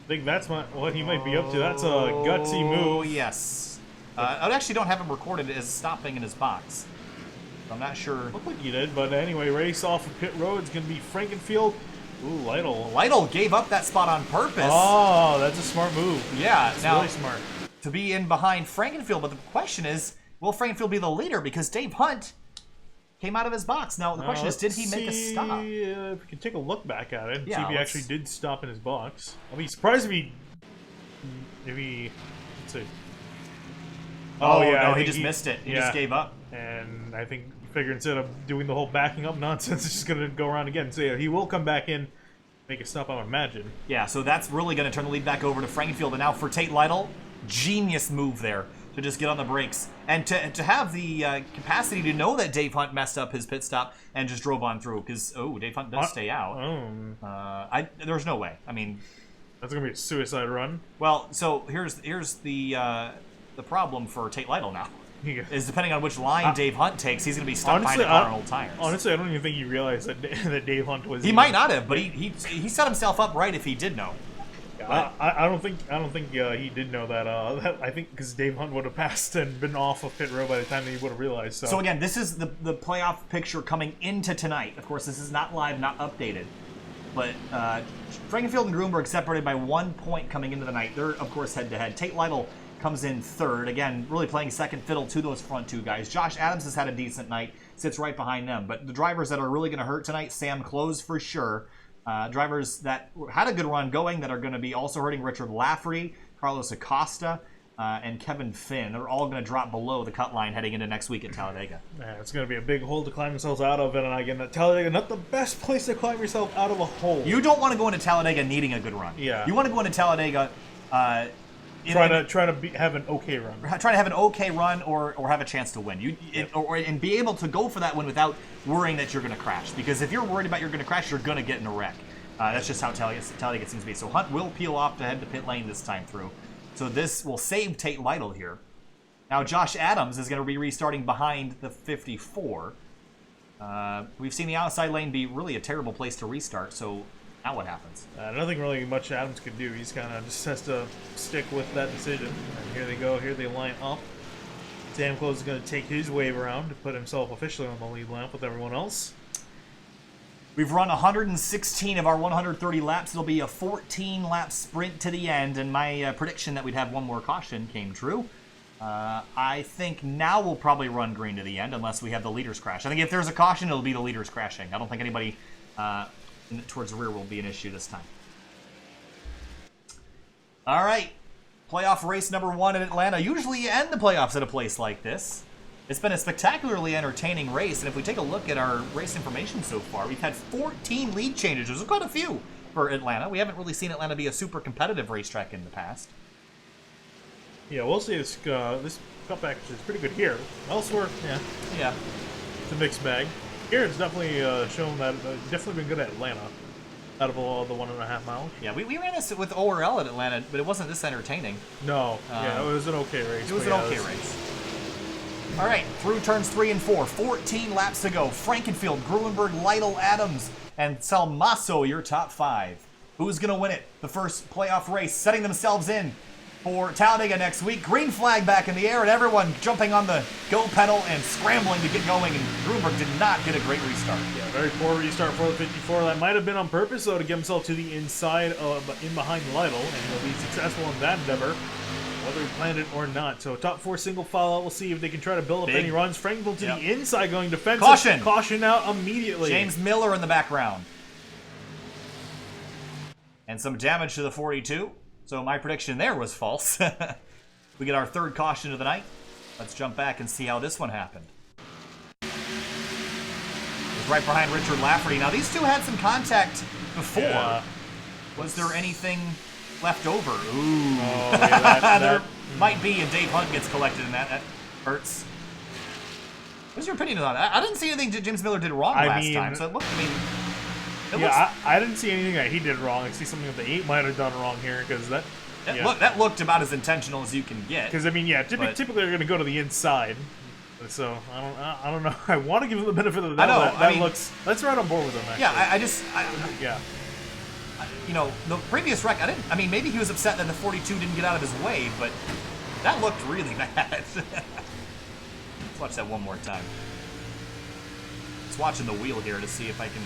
I think that's what he might be up to. That's a gutsy move. Oh, yes. I actually don't have him recorded as stopping in his box. I'm not sure. Looked like he did, but anyway, race off of pit road. It's going to be Frankenfield. Ooh, Lightle. Lightle gave up that spot on purpose. Oh, that's a smart move. Yeah, that's now, really smart. To be in behind Frankenfield, but the question is, will Frankenfield be the leader? Because Dave Hunt came out of his box. Now, the question is, did he make a stop? If we can take a look back at it and see if he let's actually did stop in his box. I'll be surprised if he... Let's see. Oh, yeah, no, he just missed it. He just gave up. And I think figure instead of doing the whole backing up nonsense, it's just going to go around again. So yeah, he will come back in, make a stop, I would imagine. Yeah, so that's really going to turn the lead back over to Frankenfield. And now for Tate Lightle, genius move there to just get on the brakes. And to have the capacity to know that Dave Hunt messed up his pit stop and just drove on through. Because, Dave Hunt does stay out. There's no way. I mean... That's going to be a suicide run. Well, so here's the problem for Tate Lightle now. is depending on which line Dave Hunt takes, he's going to be stuck behind a car on old tires. Honestly, I don't even think he realized that Dave Hunt was. He might not have, but he set himself up right if he did know. I don't think he did know that. I think because Dave Hunt would have passed and been off of pit row by the time that he would have realized. So again, this is the playoff picture coming into tonight. Of course, this is not live, not updated. But Frankenfield and Gruenberg separated by 1 point coming into the night. They're, of course, head-to-head. Tate Lightle comes in third. Again, really playing second fiddle to those front two guys. Josh Adams has had a decent night, sits right behind them. But the drivers that are really going to hurt tonight, Sam Close for sure. Drivers that had a good run going that are going to be also hurting, Richard Lafferty, Carlos Acosta, and Kevin Finn. They're all going to drop below the cut line heading into next week at Talladega. Yeah, it's going to be a big hole to climb themselves out of. And again, Talladega, not the best place to climb yourself out of a hole. You don't want to go into Talladega needing a good run. Yeah. You want to go into Talladega trying to have an okay run. Trying to have an okay run or have a chance to win. And be able to go for that win without worrying that you're going to crash. Because if you're worried about you're going to crash, you're going to get in a wreck. That's just how Talladega seems to be. So Hunt will peel off to head to pit lane this time through. So this will save Tate Lightle here. Now Josh Adams is going to be restarting behind the 54. We've seen the outside lane be really a terrible place to restart. So now what happens? Nothing really much Adams could do. He's kind of just has to stick with that decision. And here they go. Here they line up. Sam Close is going to take his wave around to put himself officially on the lead lap with everyone else. We've run 116 of our 130 laps. It'll be a 14-lap sprint to the end, and my prediction that we'd have one more caution came true. I think now we'll probably run green to the end unless we have the leaders crash. I think if there's a caution, it'll be the leaders crashing. I don't think anybody towards the rear will be an issue this time. All right, playoff race number 1 in Atlanta. Usually you end the playoffs at a place like this. It's been a spectacularly entertaining race, and if we take a look at our race information so far, we've had 14 lead changes. There's quite a few for Atlanta. We haven't really seen Atlanta be a super competitive racetrack in the past. Yeah, we'll see. This cutback is pretty good here. Elsewhere, yeah, it's a mixed bag. Here, it's definitely shown that definitely been good at Atlanta. Out of all the 1.5 miles. Yeah, we ran this with ORL at Atlanta, but it wasn't this entertaining. No, yeah, it was an okay race. It was an okay race. All right, through turns 3 and 4, 14 laps to go. Frankenfield, Gruenberg, Lightle, Adams, and Salmaso, your top 5. Who's going to win it? The first playoff race, setting themselves in for Talladega next week. Green flag back in the air, and everyone jumping on the go pedal and scrambling to get going, and Gruenberg did not get a great restart. Yeah, very poor restart for the 54. That might have been on purpose, though, to get himself to the inside in behind Lightle, and he'll be successful in that endeavor, whether he planned it or not. So top 4 single file out. We'll see if they can try to build up any runs. Frankenfield to the inside going defensive. Caution! Caution out immediately. James Miller in the background. And some damage to the 42. So my prediction there was false. We get our third caution of the night. Let's jump back and see how this one happened. It was right behind Richard Lafferty. Now these two had some contact before. Yeah. Was there anything left over? Ooh. Oh, yeah, there might be, and Dave Hunt gets collected in that. That hurts. What's your opinion on that? I didn't see anything James Miller did wrong last time. So it looked, I didn't see anything that he did wrong. I see something that the 8 might have done wrong here, because that looked about as intentional as you can get. Because I mean, typically they're going to go to the inside. So I don't know. I want to give them the benefit of the doubt. I mean, that's right on board with them. Actually. Yeah, you know, the previous wreck, maybe he was upset that the 42 didn't get out of his way, but that looked really bad. Let's watch that one more time. Just watching the wheel here to see if I can.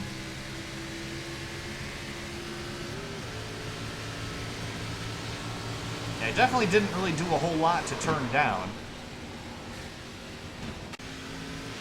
Yeah, he definitely didn't really do a whole lot to turn down.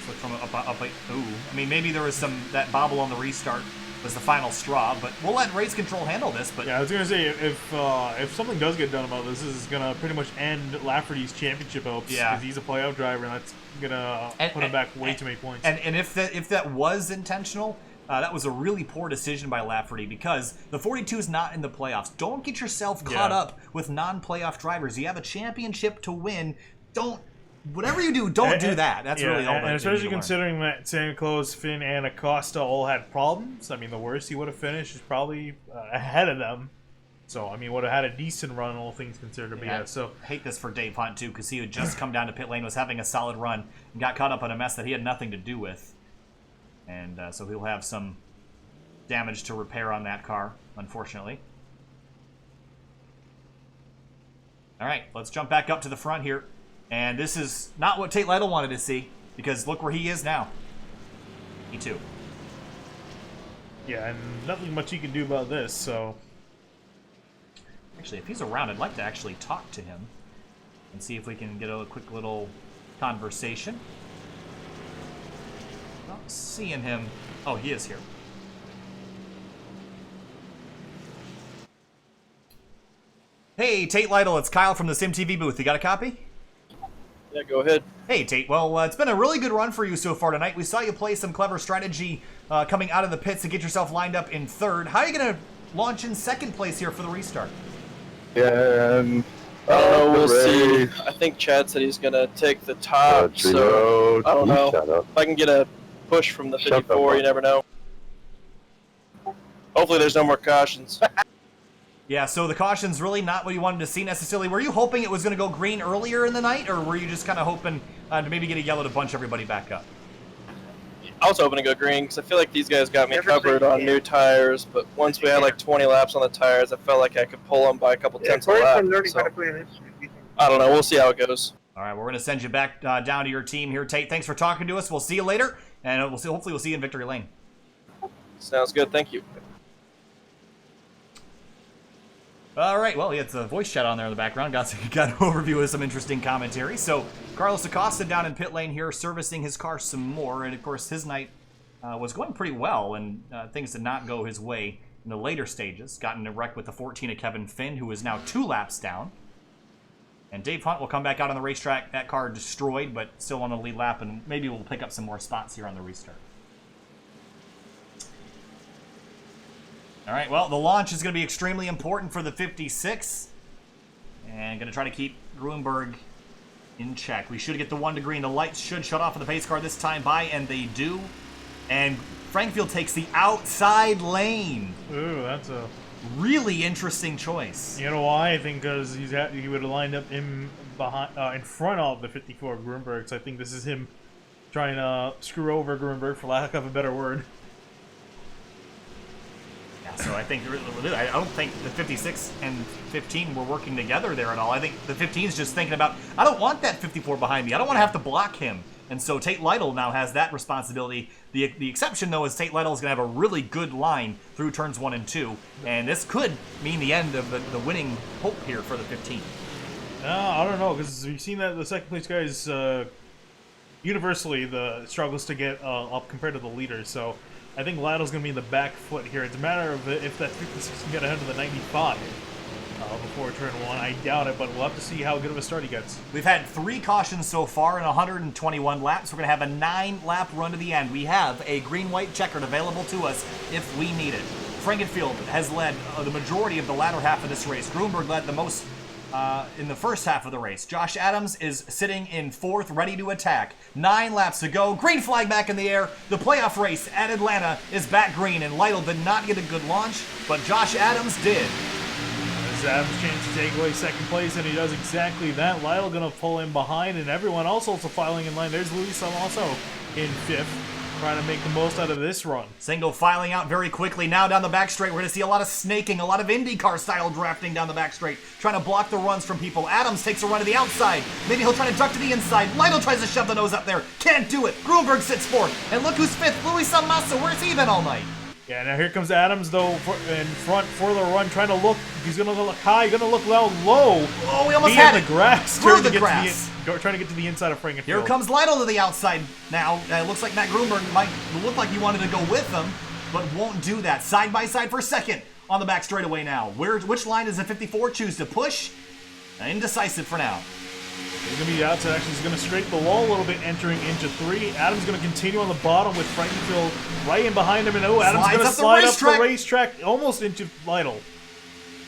Look from ooh. I mean, maybe there was that bobble on the restart was the final straw, but we'll let race control handle this. But yeah, I was gonna say if something does get done about this is gonna pretty much end Lafferty's championship hopes. Yeah, because he's a playoff driver, and that's gonna put him back way too many points. And if that was intentional, that was a really poor decision by Lafferty, because the 42 is not in the playoffs. Don't get yourself caught up with non-playoff drivers. You have a championship to win. Whatever you do, don't do that. That's really all. And especially considering that Sam Close, Finn, and Acosta all had problems. I mean, the worst he would have finished is probably ahead of them. So, I mean, would have had a decent run, all things considered. But yeah, so I hate this for Dave Hunt, too, because he had just come down to pit lane, was having a solid run, and got caught up in a mess that he had nothing to do with. And so he'll have some damage to repair on that car, unfortunately. All right, let's jump back up to the front here. And this is not what Tate Lightle wanted to see, because look where he is now. E2. yeah, and nothing much you can do about this, so... Actually, if he's around, I'd like to actually talk to him and see if we can get a quick little conversation. Not seeing him. Oh, he is here. Hey, Tate Lightle, it's Kyle from the SimTV booth. You got a copy? Yeah, go ahead. Hey, Tate. Well, it's been a really good run for you so far tonight. We saw you play some clever strategy coming out of the pits to get yourself lined up in third. How are you going to launch in second place here for the restart? Yeah, we'll see. I think Chad said he's gonna take the top, so I don't know. If I can get a push from the 54, you never know. Hopefully there's no more cautions. Yeah, so the caution's really not what you wanted to see necessarily. Were you hoping it was going to go green earlier in the night, or were you just kind of hoping to maybe get a yellow to bunch everybody back up? I was hoping to go green because I feel like these guys got me covered on new tires, but once we had like 20 laps on the tires, I felt like I could pull them by a couple tenths of a lap. So, I don't know. We'll see how it goes. All right, we're going to send you back down to your team here, Tate. Thanks for talking to us. We'll see you later, and hopefully we'll see you in Victory Lane. Sounds good. Thank you. All right, well, it's a voice chat on there in the background. Got an overview of some interesting commentary. So Carlos Acosta down in pit lane here, servicing his car some more. And, of course, his night was going pretty well, and things did not go his way in the later stages. Got in a wreck with the 14 of Kevin Finn, who is now 2 laps down. And Dave Hunt will come back out on the racetrack. That car destroyed, but still on the lead lap, and maybe we'll pick up some more spots here on the restart. All right, well, the launch is going to be extremely important for the 56. And going to try to keep Gruenberg in check. We should get the 1 to green. The lights should shut off of the pace car this time by, and they do. And Frankenfield takes the outside lane. Ooh, that's a... really interesting choice. You know why? I think because he would have lined up in front of the 54 Gruenberg, so I think this is him trying to screw over Gruenberg, for lack of a better word. So I think I don't think the 56 and 15 were working together there at all. I think the 15 is just thinking about, I don't want that 54 behind me. I don't want to have to block him. And so Tate Lightle now has that responsibility. The exception, though, is Tate Lightle is going to have a really good line through turns 1 and 2. And this could mean the end of the winning hope here for the 15. I don't know, because we've seen that the second place guys universally the struggles to get up compared to the leaders. So I think Little's going to be in the back foot here. It's a matter of if that 56 can get ahead of the 95 before turn 1. I doubt it, but we'll have to see how good of a start he gets. We've had 3 cautions so far in 121 laps. We're going to have a 9-lap run to the end. We have a green-white checkered available to us if we need it. Frankenfield has led the majority of the latter half of this race. Gruenberg led the most in the first half of the race. Josh Adams is sitting in 4th, ready to attack. 9 laps to go. Green flag back in the air. The playoff race at Atlanta is back green, and Lightle did not get a good launch, but Josh Adams did. As Adams chance to take away second place, and he does exactly that. Lightle going to pull in behind, and everyone else also filing in line. There's Luis also in 5th. Trying to make the most out of this run. Single filing out very quickly. Now down the back straight, we're going to see a lot of snaking, a lot of IndyCar style drafting down the back straight, trying to block the runs from people. Adams takes a run to the outside. Maybe he'll try to duck to the inside. Lightle tries to shove the nose up there. Can't do it. Gruenberg sits 4th. And look who's 5th. Luis Amasa. Where's he been all night? Yeah, now here comes Adams, though, in front for the run, trying to look. He's going to look high, going to look low. Oh, we almost had it. The grass. Through the grass. Trying to get to the inside of Frankenfield. Here comes Lightle to the outside now. It looks like Matt Gruenberg might look like he wanted to go with him, but won't do that. Side by side for second on the back straightaway now. Which line does the 54 choose to push? Indecisive for now. He's going to be outside. Actually, he's going to scrape the wall a little bit, entering into 3. Adams going to continue on the bottom with Frankenfield right in behind him. And Adams going to slide up the racetrack almost into Lightle.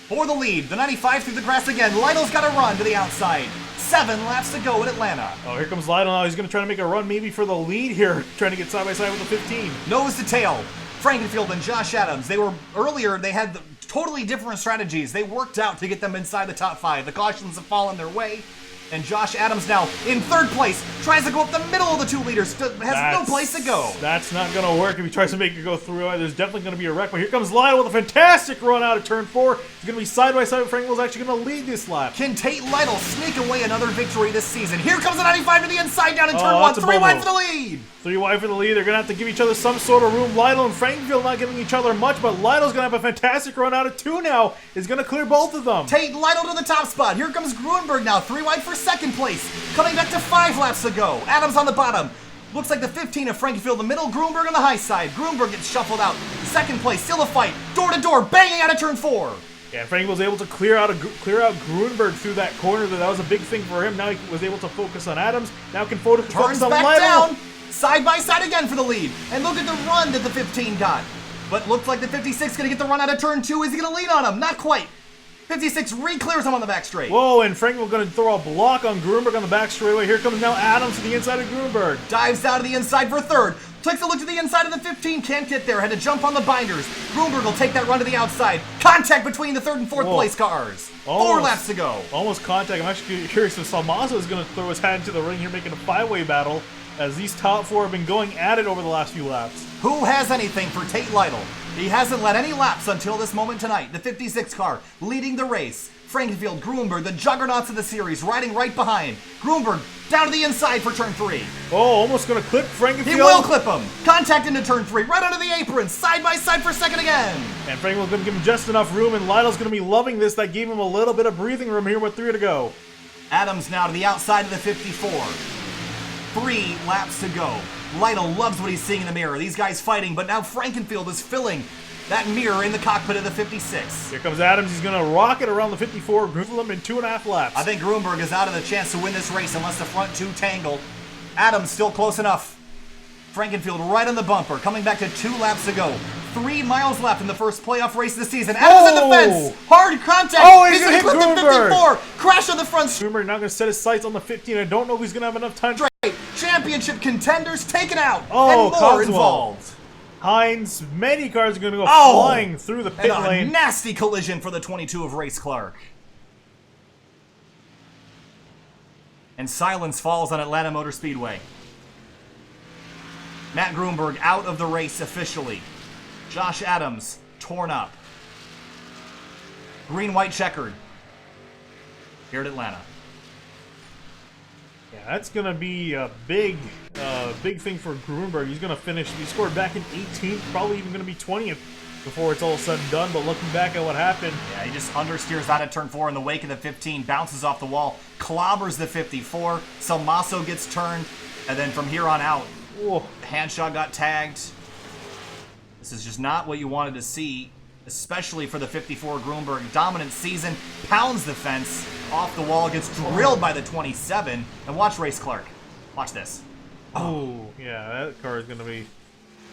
For the lead, the 95 through the grass again. Lightle's got to run to the outside. 7 laps to go in Atlanta. Oh, here comes Lightle now. He's going to try to make a run maybe for the lead here, trying to get side by side with the 15. Nose to tail. Frankenfield and Josh Adams. They were earlier, they had totally different strategies. They worked out to get them inside the top 5. The cautions have fallen their way. And Josh Adams now in 3rd place, tries to go up the middle of the 2 leaders, has no place to go. That's not going to work if he tries to make it go through. There's definitely going to be a wreck, but here comes Lightle with a fantastic run out of turn 4. He's going to be side by side with Frankenfield's actually going to lead this lap. Can Tate Lightle sneak away another victory this season? Here comes the 95 to the inside down in turn 1, 3 wide for the lead. 3 wide for the lead. They're going to have to give each other some sort of room. Lightle and Frankenfield not giving each other much, but Lytle's going to have a fantastic run out of 2 now. Is going to clear both of them. Tate Lightle to the top spot. Here comes Gruenberg now, 3 wide for 2nd place. Coming back to 5 laps to go. Adams on the bottom. Looks like the 15 of Frankenfield in the middle. Gruenberg on the high side. Gruenberg gets shuffled out. 2nd place, still a fight. Door to door, banging out of turn 4. Yeah, Frank was able to clear out Gruenberg through that corner. That was a big thing for him. Now he was able to focus on Adams. Now can focus on back Lightle. Down. Side by side again for the lead. And look at the run that the 15 got. But looks like the 56 is going to get the run out of turn 2. Is he going to lean on him? Not quite. 56 re-clears him on the back straight. Whoa, and Frank was going to throw a block on Gruenberg on the back straightaway. Here comes now Adams to the inside of Gruenberg. Dives down to the inside for 3rd. Takes a look to the inside of the 15. Can't get there. Had to jump on the binders. Gruenberg will take that run to the outside. Contact between the 3rd and 4th place cars. 4 laps to go. Almost contact. I'm actually curious if Salmazo is going to throw his hat into the ring here, making a 5-way battle, as these top 4 have been going at it over the last few laps. Who has anything for Tate Lightle? He hasn't led any laps until this moment tonight. The 56 car leading the race. Frankenfield, Gruenberg, the juggernauts of the series, riding right behind. Gruenberg down to the inside for turn 3. Oh, almost going to clip Frankenfield. He will clip him. Contact into turn 3, right under the apron, side by side for 2nd again. And Frankenfield's going to give him just enough room, and Lytle's going to be loving this. That gave him a little bit of breathing room here with 3 to go. Adams now to the outside of the 54. 3 laps to go. Lightle loves what he's seeing in the mirror. These guys fighting, but now Frankenfield is filling that mirror in the cockpit of the 56. Here comes Adams. He's going to rocket around the 54, grizzle him in 2.5 laps. I think Gruenberg is out of the chance to win this race unless the front 2 tangle. Adams still close enough. Frankenfield right on the bumper, coming back to 2 laps to go. 3 miles left in the first playoff race of the season. Adams in the fence. Hard contact. Oh, he's going to hit clip the 54. Crash on the front. Gruenberg now going to set his sights on the 15. I don't know if he's going to have enough time. Championship contenders taken out. Oh, and more involved. Hinds, many cars are going to go flying through the pit lane. A nasty collision for the 22 of Race Clark. And silence falls on Atlanta Motor Speedway. Matt Gruenberg out of the race officially. Josh Adams torn up. Green-white checkered here at Atlanta. Yeah, that's going to be a big thing for Gruenberg. He's going to finish. He scored back in 18th, probably even going to be 20th before it's all said and done. But looking back at what happened, yeah, he just understeers out of turn 4 in the wake of the 15, bounces off the wall, clobbers the 54. Salmazo gets turned, and then from here on out, Hanshaw got tagged. This is just not what you wanted to see, especially for the 54 Gruenberg. Dominant season, pounds the fence, off the wall, gets drilled by the 27. And watch Race Clark. Watch this. Oh, yeah, that car is going to be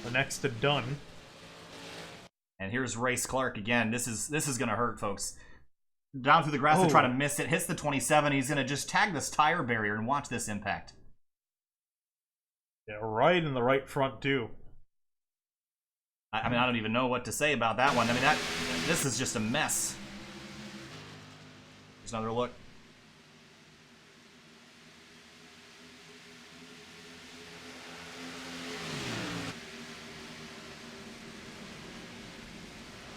the next to done. And here's Race Clark again. This is going to hurt, folks. Down through the grass to try to miss it. Hits the 27. He's going to just tag this tire barrier and watch this impact. Yeah, right in the right front, too. I mean, I don't even know what to say about that one. I mean, this is just a mess. Here's another look.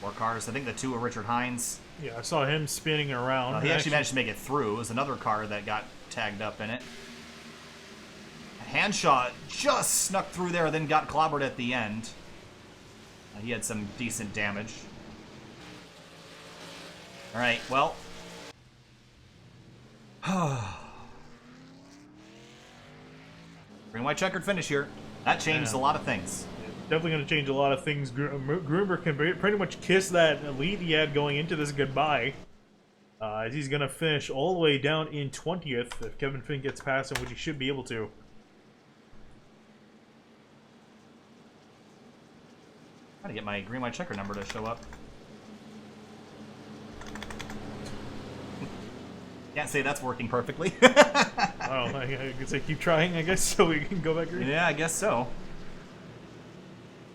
More cars. I think the 2 of Richard Hinds. Yeah, I saw him spinning around. He actually managed to make it through. It was another car that got tagged up in it. Hanshaw just snuck through there, then got clobbered at the end. He had some decent damage. All right, well. Green-white checkered finish here. That changed a lot of things. Definitely going to change a lot of things. Gruenberg can pretty much kiss that lead he had going into this goodbye. As he's going to finish all the way down in 20th if Kevin Finn gets past him, which he should be able to. I'm trying to get my green-white checker number to show up. Can't say that's working perfectly. I don't know. I guess I keep trying, I guess, so we can go back green. Yeah, I guess so.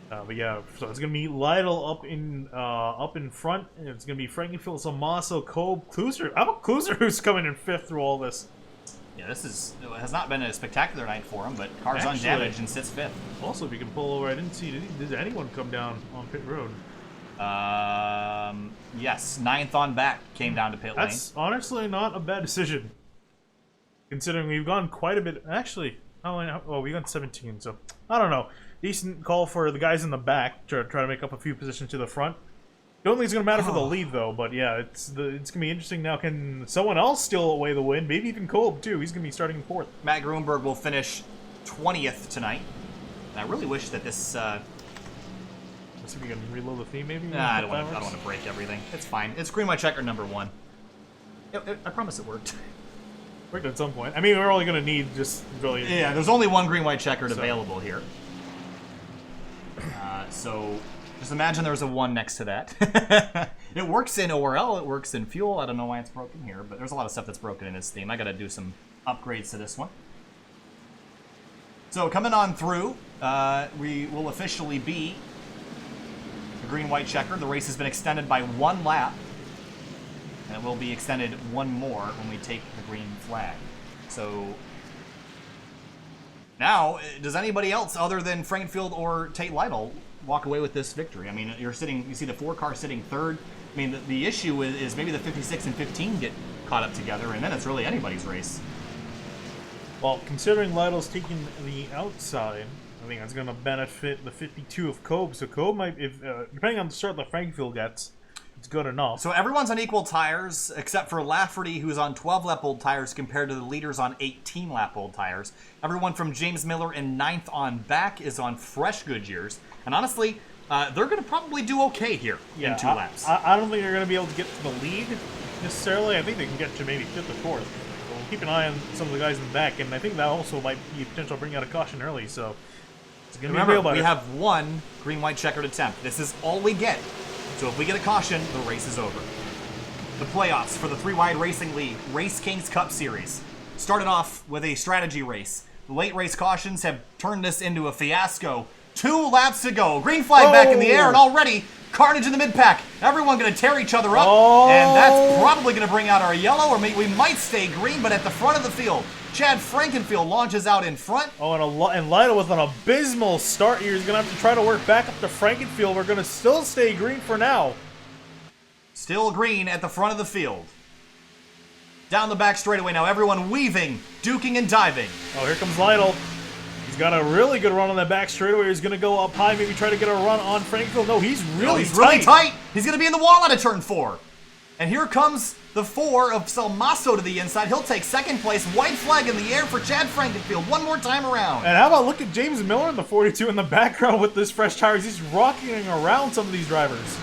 But yeah, so it's gonna be Lightle up in front, and it's gonna be Frankenfield, Samasso, Kolb, Kluser. How about Kluser, who's coming in 5th through all this? Yeah, it has not been a spectacular night for him, but car's undamaged and sits 5th. Also, if you can pull over, I didn't see, did anyone come down on pit road? Yes, 9th on back came down to pit lane. That's honestly not a bad decision, considering we've gone quite a bit. Actually, we got 17, so I don't know. Decent call for the guys in the back to try to make up a few positions to the front. Don't think it's going to matter for the lead, though, but yeah, it's going to be interesting now. Can someone else steal away the win? Maybe even Kolb, too. He's going to be starting in 4th. Matt Gruenberg will finish 20th tonight. And I really wish that this... Let's see if we can reload the theme, maybe? Nah, I don't want to break everything. It's fine. It's Green White Checker number 1. I promise it worked. Worked at some point. I mean, we're only going to need just really... Yeah, there's only one Green White Checkered available here. So... just imagine there's a 1 next to that. It works in ORL, it works in Fuel. I don't know why it's broken here, but there's a lot of stuff that's broken in this theme. I gotta do some upgrades to this one. So coming on through, we will officially be the Green-White Checker. The race has been extended by 1 lap, and it will be extended 1 more when we take the green flag. So now, does anybody else other than Frankenfield or Tate Lightle walk away with this victory? I mean, you see the 4 car sitting 3rd. I mean, the issue is maybe the 56 and 15 get caught up together, and then it's really anybody's race. Well, considering Lytle's taking the outside, I think that's going to benefit the 52 of Kolb. So Kolb might, depending on the start that Frankenfield gets, it's good enough. So everyone's on equal tires, except for Lafferty, who's on 12-lap-old tires compared to the leaders on 18-lap-old tires. Everyone from James Miller in 9th on back is on fresh Goodyears. And honestly, they're going to probably do okay here in 2 laps. I don't think they're going to be able to get to the lead necessarily. I think they can get to maybe 5th or 4th. We'll keep an eye on some of the guys in the back, and I think that also might be a potential bring out a caution early. So it's going to be real. We have 1 Green-White Checkered attempt. This is all we get. So if we get a caution, the race is over. The playoffs for the 3WideRacing League RaceKings Cup Series started off with a strategy race. The late race cautions have turned this into a fiasco. 2 laps to go. Green flag back in the air, and already carnage in the mid-pack. Everyone going to tear each other up, and that's probably going to bring out our yellow, or maybe we might stay green, but at the front of the field, Chad Frankenfield launches out in front. Oh, and Lightle with an abysmal start here. He's going to have to try to work back up to Frankenfield. We're going to still stay green for now. Still green at the front of the field. Down the back straightaway now, everyone weaving, duking, and diving. Oh, here comes Lightle. He's got a really good run on that back straightaway. He's going to go up high, maybe try to get a run on Frankenfield. No, he's really tight. He's going to be in the wall out of turn 4. And here comes the 4 of Salmasso to the inside. He'll take 2nd place. White flag in the air for Chad Frankenfield. 1 more time around. And how about look at James Miller in the 42 in the background with this fresh tires. He's rocking around some of these drivers.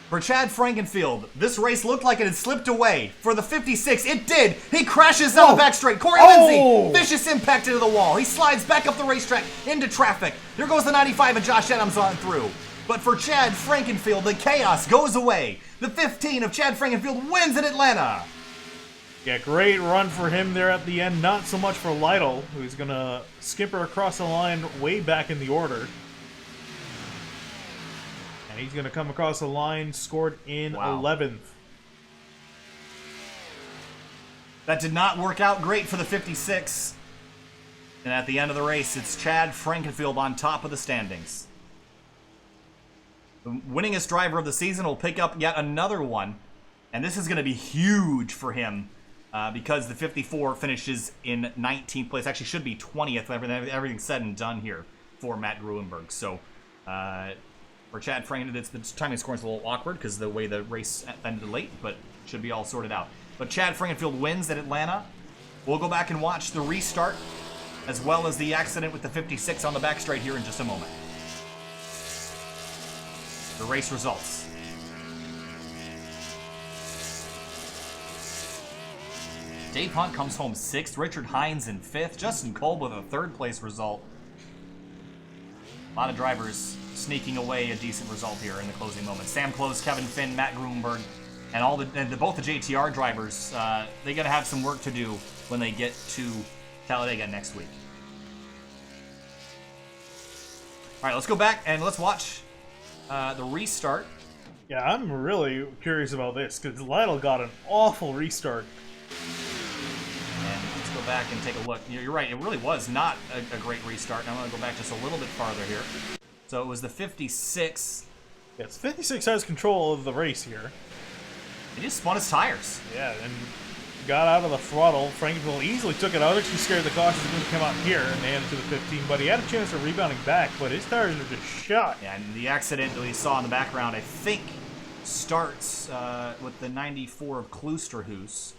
For Chad Frankenfield, this race looked like it had slipped away. For the 56, it did. He crashes down the back straight. Corey Lindsay, vicious impact into the wall. He slides back up the racetrack into traffic. There goes the 95 and Josh Adams on through. But for Chad Frankenfield, the chaos goes away. The 15 of Chad Frankenfield wins in Atlanta. Yeah, great run for him there at the end. Not so much for Lightle, who's going to skimper across the line way back in the order. And he's going to come across the line, scored in 11th. That did not work out great for the 56. And at the end of the race, it's Chad Frankenfield on top of the standings. The winningest driver of the season will pick up yet another one. And this is going to be huge for him because the 54 finishes in 19th place. Actually, should be 20th. Everything's said and done here for Matt Gruenberg. So, for Chad Frankenfield, the timing scoring is a little awkward because the way the race ended late, but should be all sorted out. But Chad Frankenfield wins at Atlanta. We'll go back and watch the restart as well as the accident with the 56 on the back straight here in just a moment. The race results. Dave Hunt comes home 6th. Richard Hinds in 5th. Justin Kolb with a 3rd place result. A lot of drivers sneaking away a decent result here in the closing moments. Sam Close, Kevin Finn, Matt Gruenberg, and both the JTR drivers, they got to have some work to do when they get to Talladega next week. right, let's go back and let's watch the restart. Yeah, I'm really curious about this because Lytle got an awful restart. And let's go back and take a look. You're right, it really was not a great restart. Now I'm going to go back just a little bit farther here. So it was the 56. Yes, 56 has control of the race here. He just spun his tires. Yeah, and got out of the throttle. Frankenfield easily took it out. Actually scared the cautions when he came out here and they handed to the 15, but he had a chance of rebounding back, but his tires are just shot. Yeah, and the accident that we saw in the background, I think, starts with the 94 of Kloosterhuis.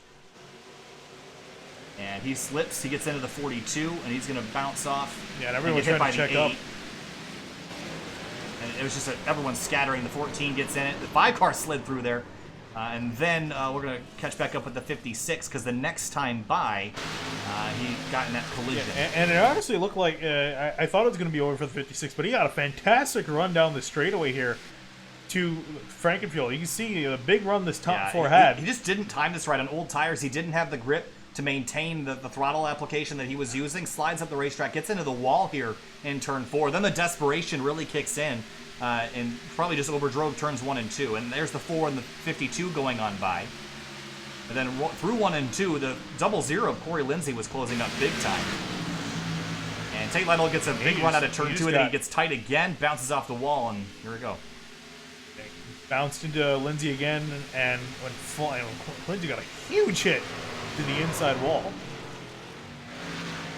And he slips, he gets into the 42, and he's going to bounce off. Yeah, and everyone's trying to check up. And it was just everyone's scattering. The 14 gets in it. The 5 car slid through there. And then we're going to catch back up with the 56 because the next time by, he got in that collision. Yeah, and it honestly looked like, I thought it was going to be over for the 56, but he got a fantastic run down the straightaway here to Frankenfield. You can see the big run this top four had. He just didn't time this right on old tires. He didn't have the grip to maintain the throttle application that he was using. Slides up the racetrack, gets into the wall here in turn 4. Then the desperation really kicks in. And probably just overdrove turns 1 and 2. And there's the 4 and the 52 going on by. And then through 1 and 2, the 00 of Corey Lindsay was closing up big time. And Tate Lightle gets a big run out of turn 2, and then he gets tight again, bounces off the wall, and here we go. Bounced into Lindsay again, and when flying, Lindsay got a huge hit to the inside wall.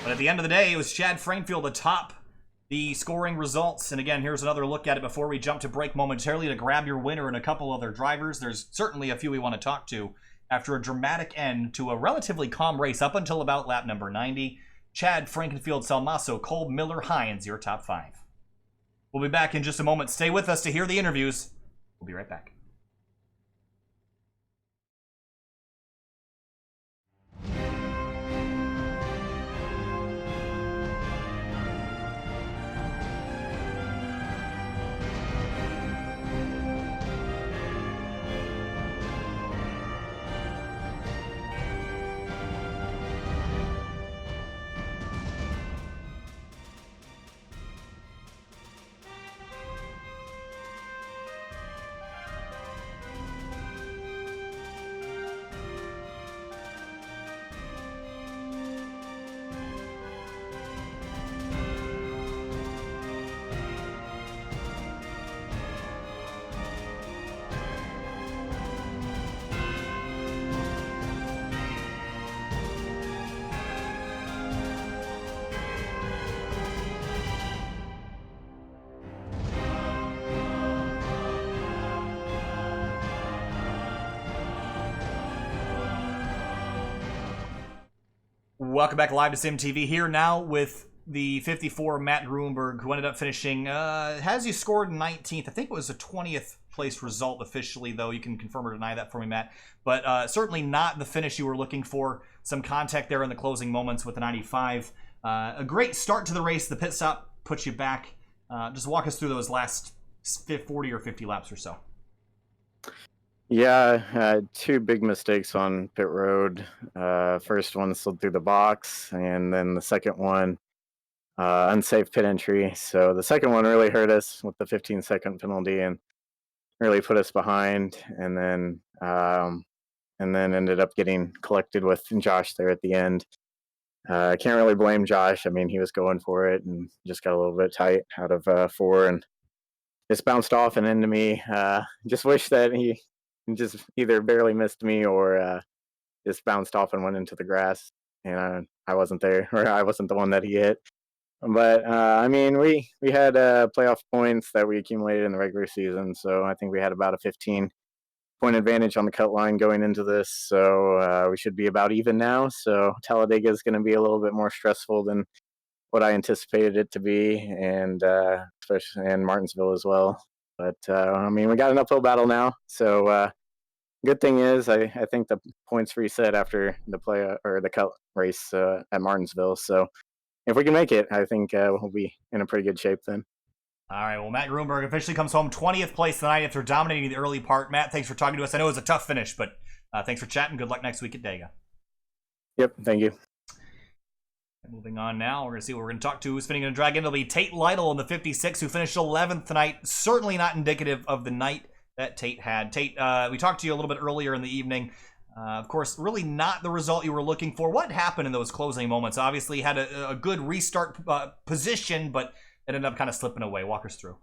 But at the end of the day, it was Chad Frankenfield atop the scoring results. And again, here's another look at it before we jump to break momentarily to grab your winner and a couple other drivers. There's certainly a few we want to talk to. After a dramatic end to a relatively calm race up until about lap number 90, Chad, Frankenfield, Salmaso, Kolb, Miller, Hinds, your top 5. We'll be back in just a moment. Stay with us to hear the interviews. We'll be right back. Welcome back live to Sim TV here now with the 54 Matt Gruenberg, who ended up finishing, has you scored 19th. I think it was a 20th place result officially, though. You can confirm or deny that for me, Matt. But certainly not the finish you were looking for. Some contact there in the closing moments with the 95. A great start to the race. The pit stop puts you back. Just walk us through those last 40 or 50 laps or so. Yeah, 2 big mistakes on pit road. First one slid through the box, and then the second one, unsafe pit entry. So the second one really hurt us with the 15-second penalty and really put us behind. And then ended up getting collected with Josh there at the end. I can't really blame Josh. I mean, he was going for it and just got a little bit tight out of 4 and just bounced off and into me. Just wish that he just either barely missed me or just bounced off and went into the grass, and I wasn't there, or I wasn't the one that he hit. But I mean, we had playoff points that we accumulated in the regular season, so I think we had about a 15-point advantage on the cut line going into this. So we should be about even now. So Talladega is going to be a little bit more stressful than what I anticipated it to be, and especially in Martinsville as well. But I mean, we got an uphill battle now. So good thing is, I think the points reset after the cut race at Martinsville. So if we can make it, I think we'll be in a pretty good shape then. All right, well, Matt Gruenberg officially comes home 20th place tonight after dominating the early part. Matt, thanks for talking to us. I know it was a tough finish, but thanks for chatting. Good luck next week at Dega. Yep, thank you. Moving on now, we're going to see what we're going to talk to. Who's going to drag in? It'll be Tate Lightle in the 56, who finished 11th tonight. Certainly not indicative of the night that Tate had. Tate, we talked to you a little bit earlier in the evening. Of course, really not the result you were looking for. What happened in those closing moments? Obviously, had a good restart position, but it ended up kind of slipping away. Walk us through.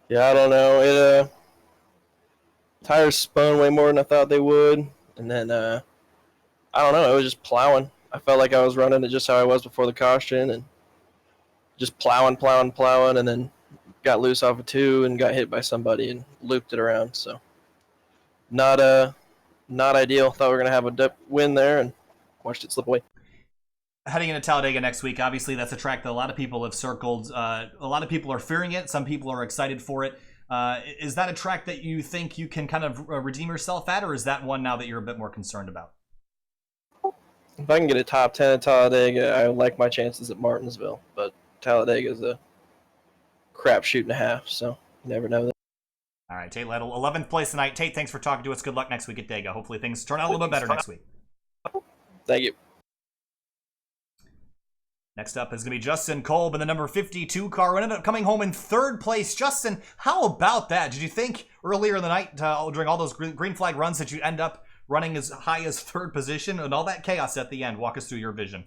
Yeah, I don't know. Tires spun way more than I thought they would, and then I don't know. It was just plowing. I felt like I was running it just how I was before the caution, and just plowing, and then got loose off of 2 and got hit by somebody and looped it around. So not ideal. Thought we were gonna have a win there, and watched it slip away. Heading into Talladega next week, obviously that's a track that a lot of people have circled. A lot of people are fearing it. Some people are excited for it. Is that a track that you think you can kind of redeem yourself at, or is that one now that you're a bit more concerned about? If I can get a top 10 at Talladega, I like my chances at Martinsville. But Talladega is a crapshoot and a half, so you never know that. All right, Tate Lightle, 11th place tonight. Tate, thanks for talking to us. Good luck next week at Dega. Hopefully things turn out a little bit better next week. Thank you. Next up is going to be Justin Kolb in the number 52 car, who ended up coming home in 3rd place. Justin, how about that? Did you think earlier in the night, during all those green flag runs, that you'd end up running as high as 3rd position and all that chaos at the end? Walk us through your vision.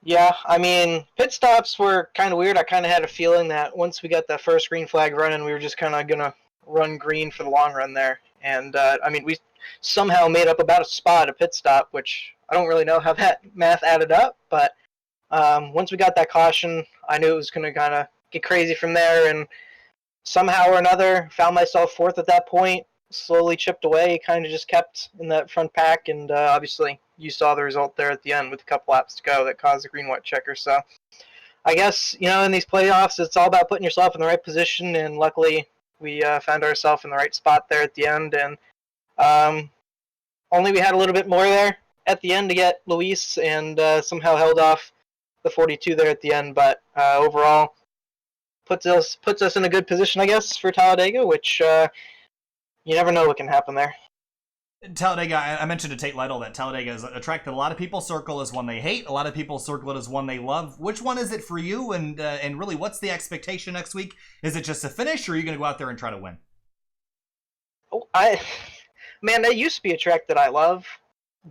Yeah, I mean, pit stops were kind of weird. I kind of had a feeling that once we got that first green flag running, we were just kind of going to run green for the long run there. And, I mean, we somehow made up about a spot, a pit stop, which I don't really know how that math added up. But once we got that caution, I knew it was going to kind of get crazy from there. And somehow or another, found myself 4th at that point. Slowly chipped away, kind of just kept in that front pack, and obviously you saw the result there at the end with a couple laps to go that caused the green-white checker. So I guess, you know, in these playoffs, it's all about putting yourself in the right position, and luckily we found ourselves in the right spot there at the end, and only we had a little bit more there at the end to get Luis, and somehow held off the 42 there at the end, but overall puts us in a good position, I guess, for Talladega, which you never know what can happen there. Talladega, I mentioned to Tate Lightle that Talladega is a track that a lot of people circle as one they hate. A lot of people circle it as one they love. Which one is it for you? And really, what's the expectation next week? Is it just a finish, or are you going to go out there and try to win? Oh, man, that used to be a track that I love,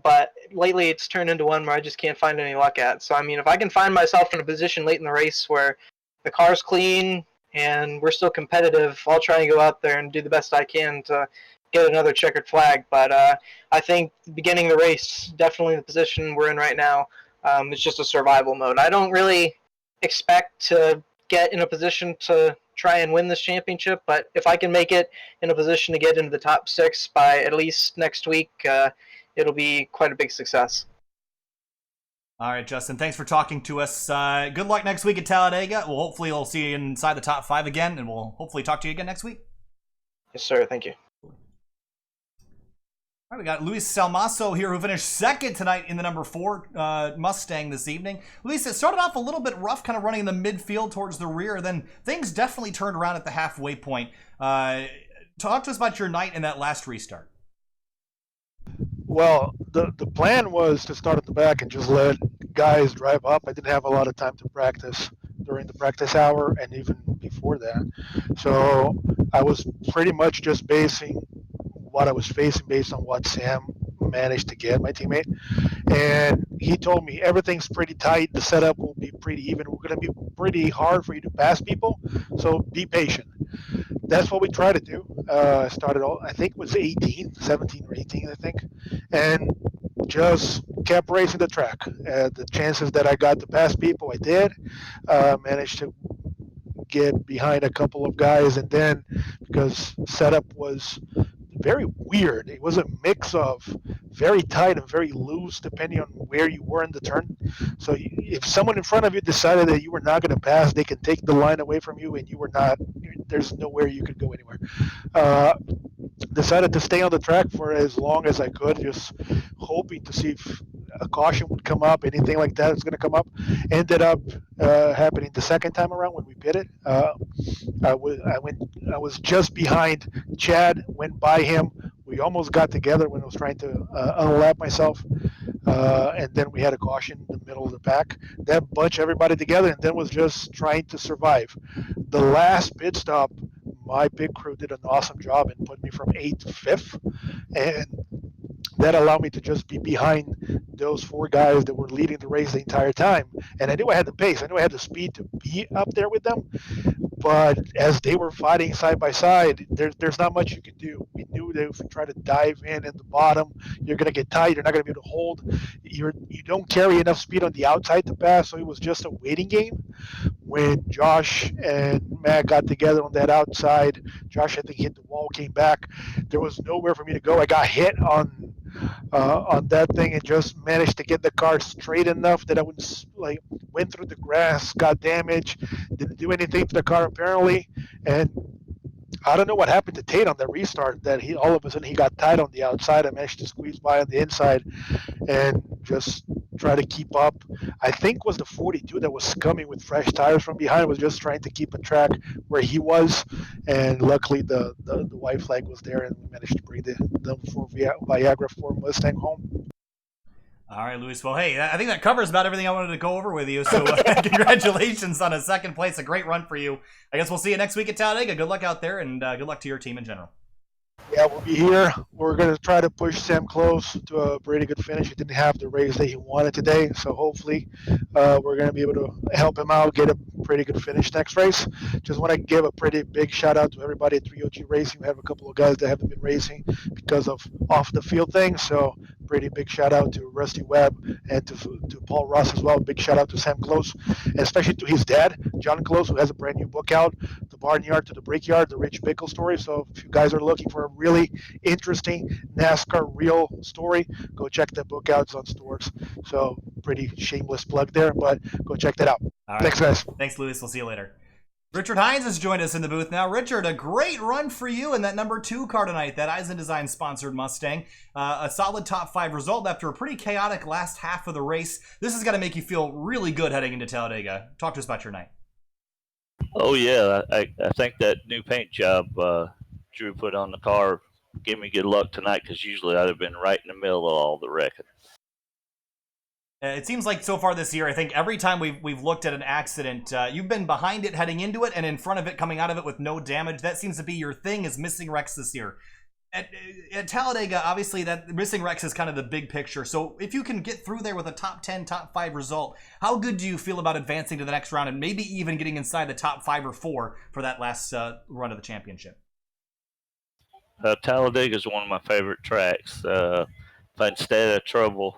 but lately it's turned into one where I just can't find any luck at. So, I mean, if I can find myself in a position late in the race where the car's clean and we're still competitive, I'll try and go out there and do the best I can to get another checkered flag. But I think the beginning of the race, definitely the position we're in right now, it's just a survival mode. I don't really expect to get in a position to try and win this championship, but if I can make it in a position to get into the top 6 by at least next week, it'll be quite a big success. All right, Justin, thanks for talking to us. Good luck next week at Talladega. Hopefully we'll see you inside the top 5 again, and we'll hopefully talk to you again next week. Yes, sir. Thank you. All right, we got Luis Salmaso here, who finished 2nd tonight in the number 4 Mustang this evening. Luis, it started off a little bit rough, kind of running in the midfield towards the rear. Then things definitely turned around at the halfway point. Talk to us about your night in that last restart. Well, the plan was to start at the back and just let guys drive up. I didn't have a lot of time to practice during the practice hour and even before that. So I was pretty much just basing what I was facing based on what Sam managed to get, my teammate. And he told me everything's pretty tight. The setup will be pretty even. We're going to be pretty hard for you to pass people. So be patient. That's what we try to do. Started all, I think it was 17 or 18, I think. And just kept racing the track. The chances that I got to pass people, I did. Managed to get behind a couple of guys. And then because setup was very weird. It was a mix of very tight and very loose depending on where you were in the turn. So if someone in front of you decided that you were not going to pass, they can take the line away from you and you were not, there's nowhere you could go anywhere. Decided to stay on the track for as long as I could, just hoping to see if a caution would come up, anything like that is going to come up. Ended up happening the second time around when we pitted. I was just behind Chad, went by him. We almost got together when I was trying to unlap myself. and then we had a caution in the middle of the pack. That bunched everybody together, and then was just trying to survive. The last pit stop, my pit crew did an awesome job and put me from 8th to 5th, and that allowed me to just be behind those 4 guys that were leading the race the entire time. And I knew I had the pace, I knew I had the speed to be up there with them. But as they were fighting side by side, there's not much you can do. We knew that if we try to dive in at the bottom, you're going to get tight. You're not going to be able to hold. You don't carry enough speed on the outside to pass, so it was just a waiting game. When Josh and Matt got together on that outside, Josh, I think, hit the wall, came back. There was nowhere for me to go. I got hit on that thing and just managed to get the car straight enough that I wouldn't, like, went through the grass, got damaged, didn't do anything to the car apparently, and I don't know what happened to Tate on the restart, that he all of a sudden he got tight on the outside. I managed to squeeze by on the inside and just try to keep up. I think was the 42 that was coming with fresh tires from behind, was just trying to keep a track where he was, and luckily the white flag was there and we managed to bring the Viagra 4 Mustang home. All right, Luis. Well, hey, I think that covers about everything I wanted to go over with you. So congratulations on a second place. A great run for you. I guess we'll see you next week at Talladega. Good luck out there, and good luck to your team in general. Yeah, we'll be here. We're going to try to push Sam close to a pretty good finish. He didn't have the race that he wanted today, so hopefully we're going to be able to help him out, get a pretty good finish next race. Just want to give a pretty big shout out to everybody at 3WideRacing. We have a couple of guys that haven't been racing because of off the field things, so pretty big shout out to Rusty Webb and to Paul Ross as well. Big shout out to Sam Close, and especially to his dad, John Close, who has a brand new book out, The Barnyard to the Brickyard, the Rich Bickle story. So if you guys are looking for a really interesting NASCAR real story, go check that book out. It's on stores. So pretty shameless plug there, but go check that out. All right. Thanks, guys. Thanks, Luis. We'll see you later. Richard Hinds has joined us in the booth now. Richard, a great run for you in that number 2 car tonight, that Eisen Design sponsored Mustang. A solid top 5 result after a pretty chaotic last half of the race. This has got to make you feel really good heading into Talladega. Talk to us about your night. Oh yeah, I think that new paint job Drew put on the car gave me good luck tonight, because usually I'd have been right in the middle of all the wrecking. It seems like so far this year, I think every time we've looked at an accident, you've been behind it heading into it and in front of it coming out of it with no damage. That seems to be your thing, is missing wrecks this year. At Talladega, obviously, that missing wrecks is kind of the big picture. So if you can get through there with a top 10, top 5 result, how good do you feel about advancing to the next round and maybe even getting inside the top 5 or 4 for that last run of the championship? Talladega is one of my favorite tracks. If I can stay out of trouble,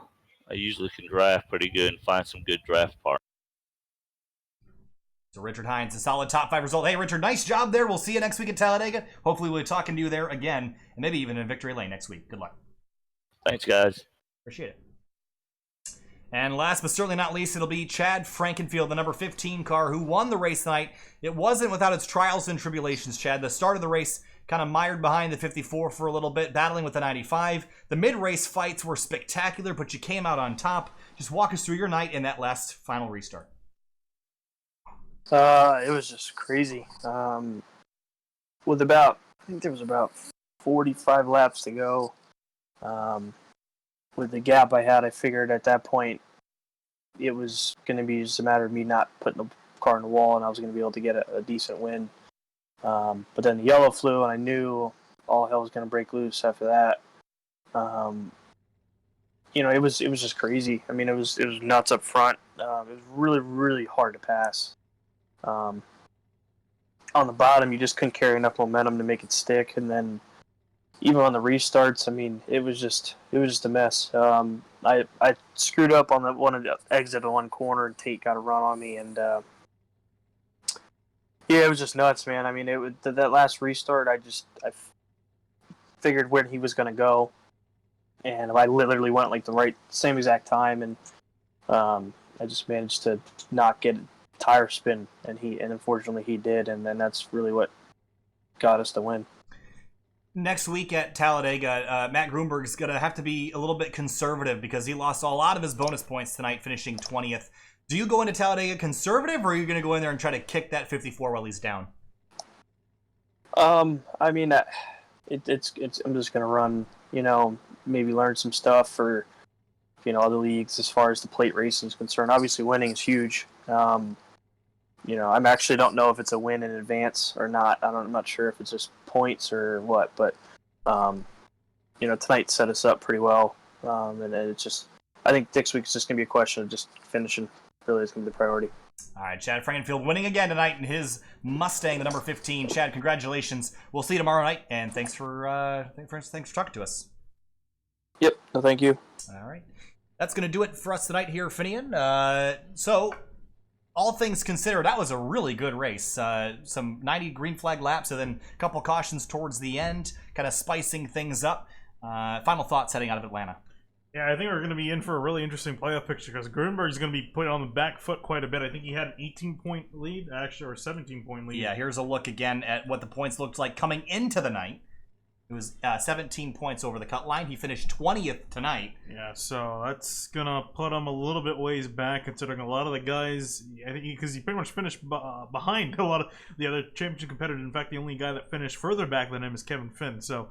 I usually can draft pretty good and find some good draft partners. So Richard Hinds, a solid top 5 result. Hey, Richard, nice job there. We'll see you next week at Talladega. Hopefully we'll be talking to you there again, and maybe even in Victory Lane next week. Good luck. Thanks, guys. Appreciate it. And last but certainly not least, it'll be Chad Frankenfield, the number 15 car, who won the race tonight. It wasn't without its trials and tribulations, Chad. The start of the race kind of mired behind the 54 for a little bit, battling with the 95. The mid-race fights were spectacular, but you came out on top. Just walk us through your night in that last final restart. It was just crazy. With I think there was about 45 laps to go. With the gap I had, I figured at that point it was going to be just a matter of me not putting the car in the wall, and I was going to be able to get a decent win. But then the yellow flew, and I knew all hell was going to break loose after that. It was just crazy. I mean, it was nuts up front. It was really, really hard to pass. On the bottom, you just couldn't carry enough momentum to make it stick, and then even on the restarts, I mean, it was just a mess. I screwed up on the exit of one corner, and Tate got a run on me, and yeah, it was just nuts, man. I mean, that last restart, I figured where he was going to go, and I literally went like the same exact time, and I just managed to not get tire spin, and unfortunately he did, and then that's really what got us the win. Next week at Talladega, Matt Gruenberg is going to have to be a little bit conservative because he lost a lot of his bonus points tonight, finishing 20th. Do you go into Talladega conservative, or are you going to go in there and try to kick that 54 while he's down? I mean, I'm just going to run, maybe learn some stuff, or other leagues as far as the plate racing is concerned. Obviously, winning is huge. I actually don't know if it's a win in advance or not. I'm not sure if it's just points or what, but tonight set us up pretty well, and it's just, I think next week is just gonna be a question of just finishing. Really is gonna be the priority. All right, Chad Frankenfield winning again tonight in his Mustang, the number 15. Chad, congratulations. We'll see you tomorrow night, and thanks for talking to us. Yep. No, thank you. All right, that's gonna do it for us tonight here, Finian. So, all things considered, that was a really good race. Some 90 green flag laps, and then a couple cautions towards the end, kind of spicing things up. Final thoughts heading out of Atlanta. Yeah, I think we're going to be in for a really interesting playoff picture because Gruenberg is going to be put on the back foot quite a bit. I think he had an 18-point lead, actually, or 17-point lead. Yeah, here's a look again at what the points looked like coming into the night. It was 17 points over the cut line. He finished 20th tonight. Yeah, so that's going to put him a little bit ways back, considering a lot of the guys, I think, because he pretty much finished behind a lot of the other championship competitors. In fact, the only guy that finished further back than him is Kevin Finn. So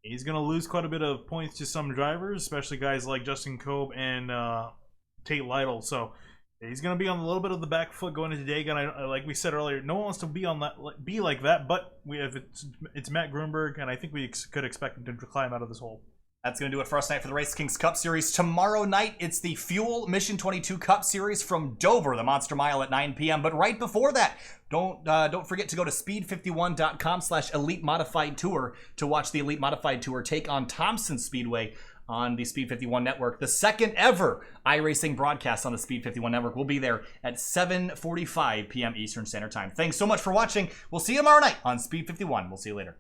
he's going to lose quite a bit of points to some drivers, especially guys like Justin Kolb and Tate Lightle. So he's going to be on a little bit of the back foot going into today. Again, like we said earlier, no one wants to be like that, but it's Matt Gruenberg, and I think we could expect him to climb out of this hole. That's going to do it for us tonight for the RaceKings Cup Series. Tomorrow night, it's the Fuel Mission 22 Cup Series from Dover, the Monster Mile at 9 p.m. But right before that, don't forget to go to speed51.com/elite modified tour to watch the Elite Modified Tour take on Thompson Speedway on the Speed 51 network. The second ever iRacing broadcast on the Speed 51 network will be there at 7:45 p.m. Eastern Standard Time. Thanks so much for watching. We'll see you tomorrow night on Speed 51. We'll see you later.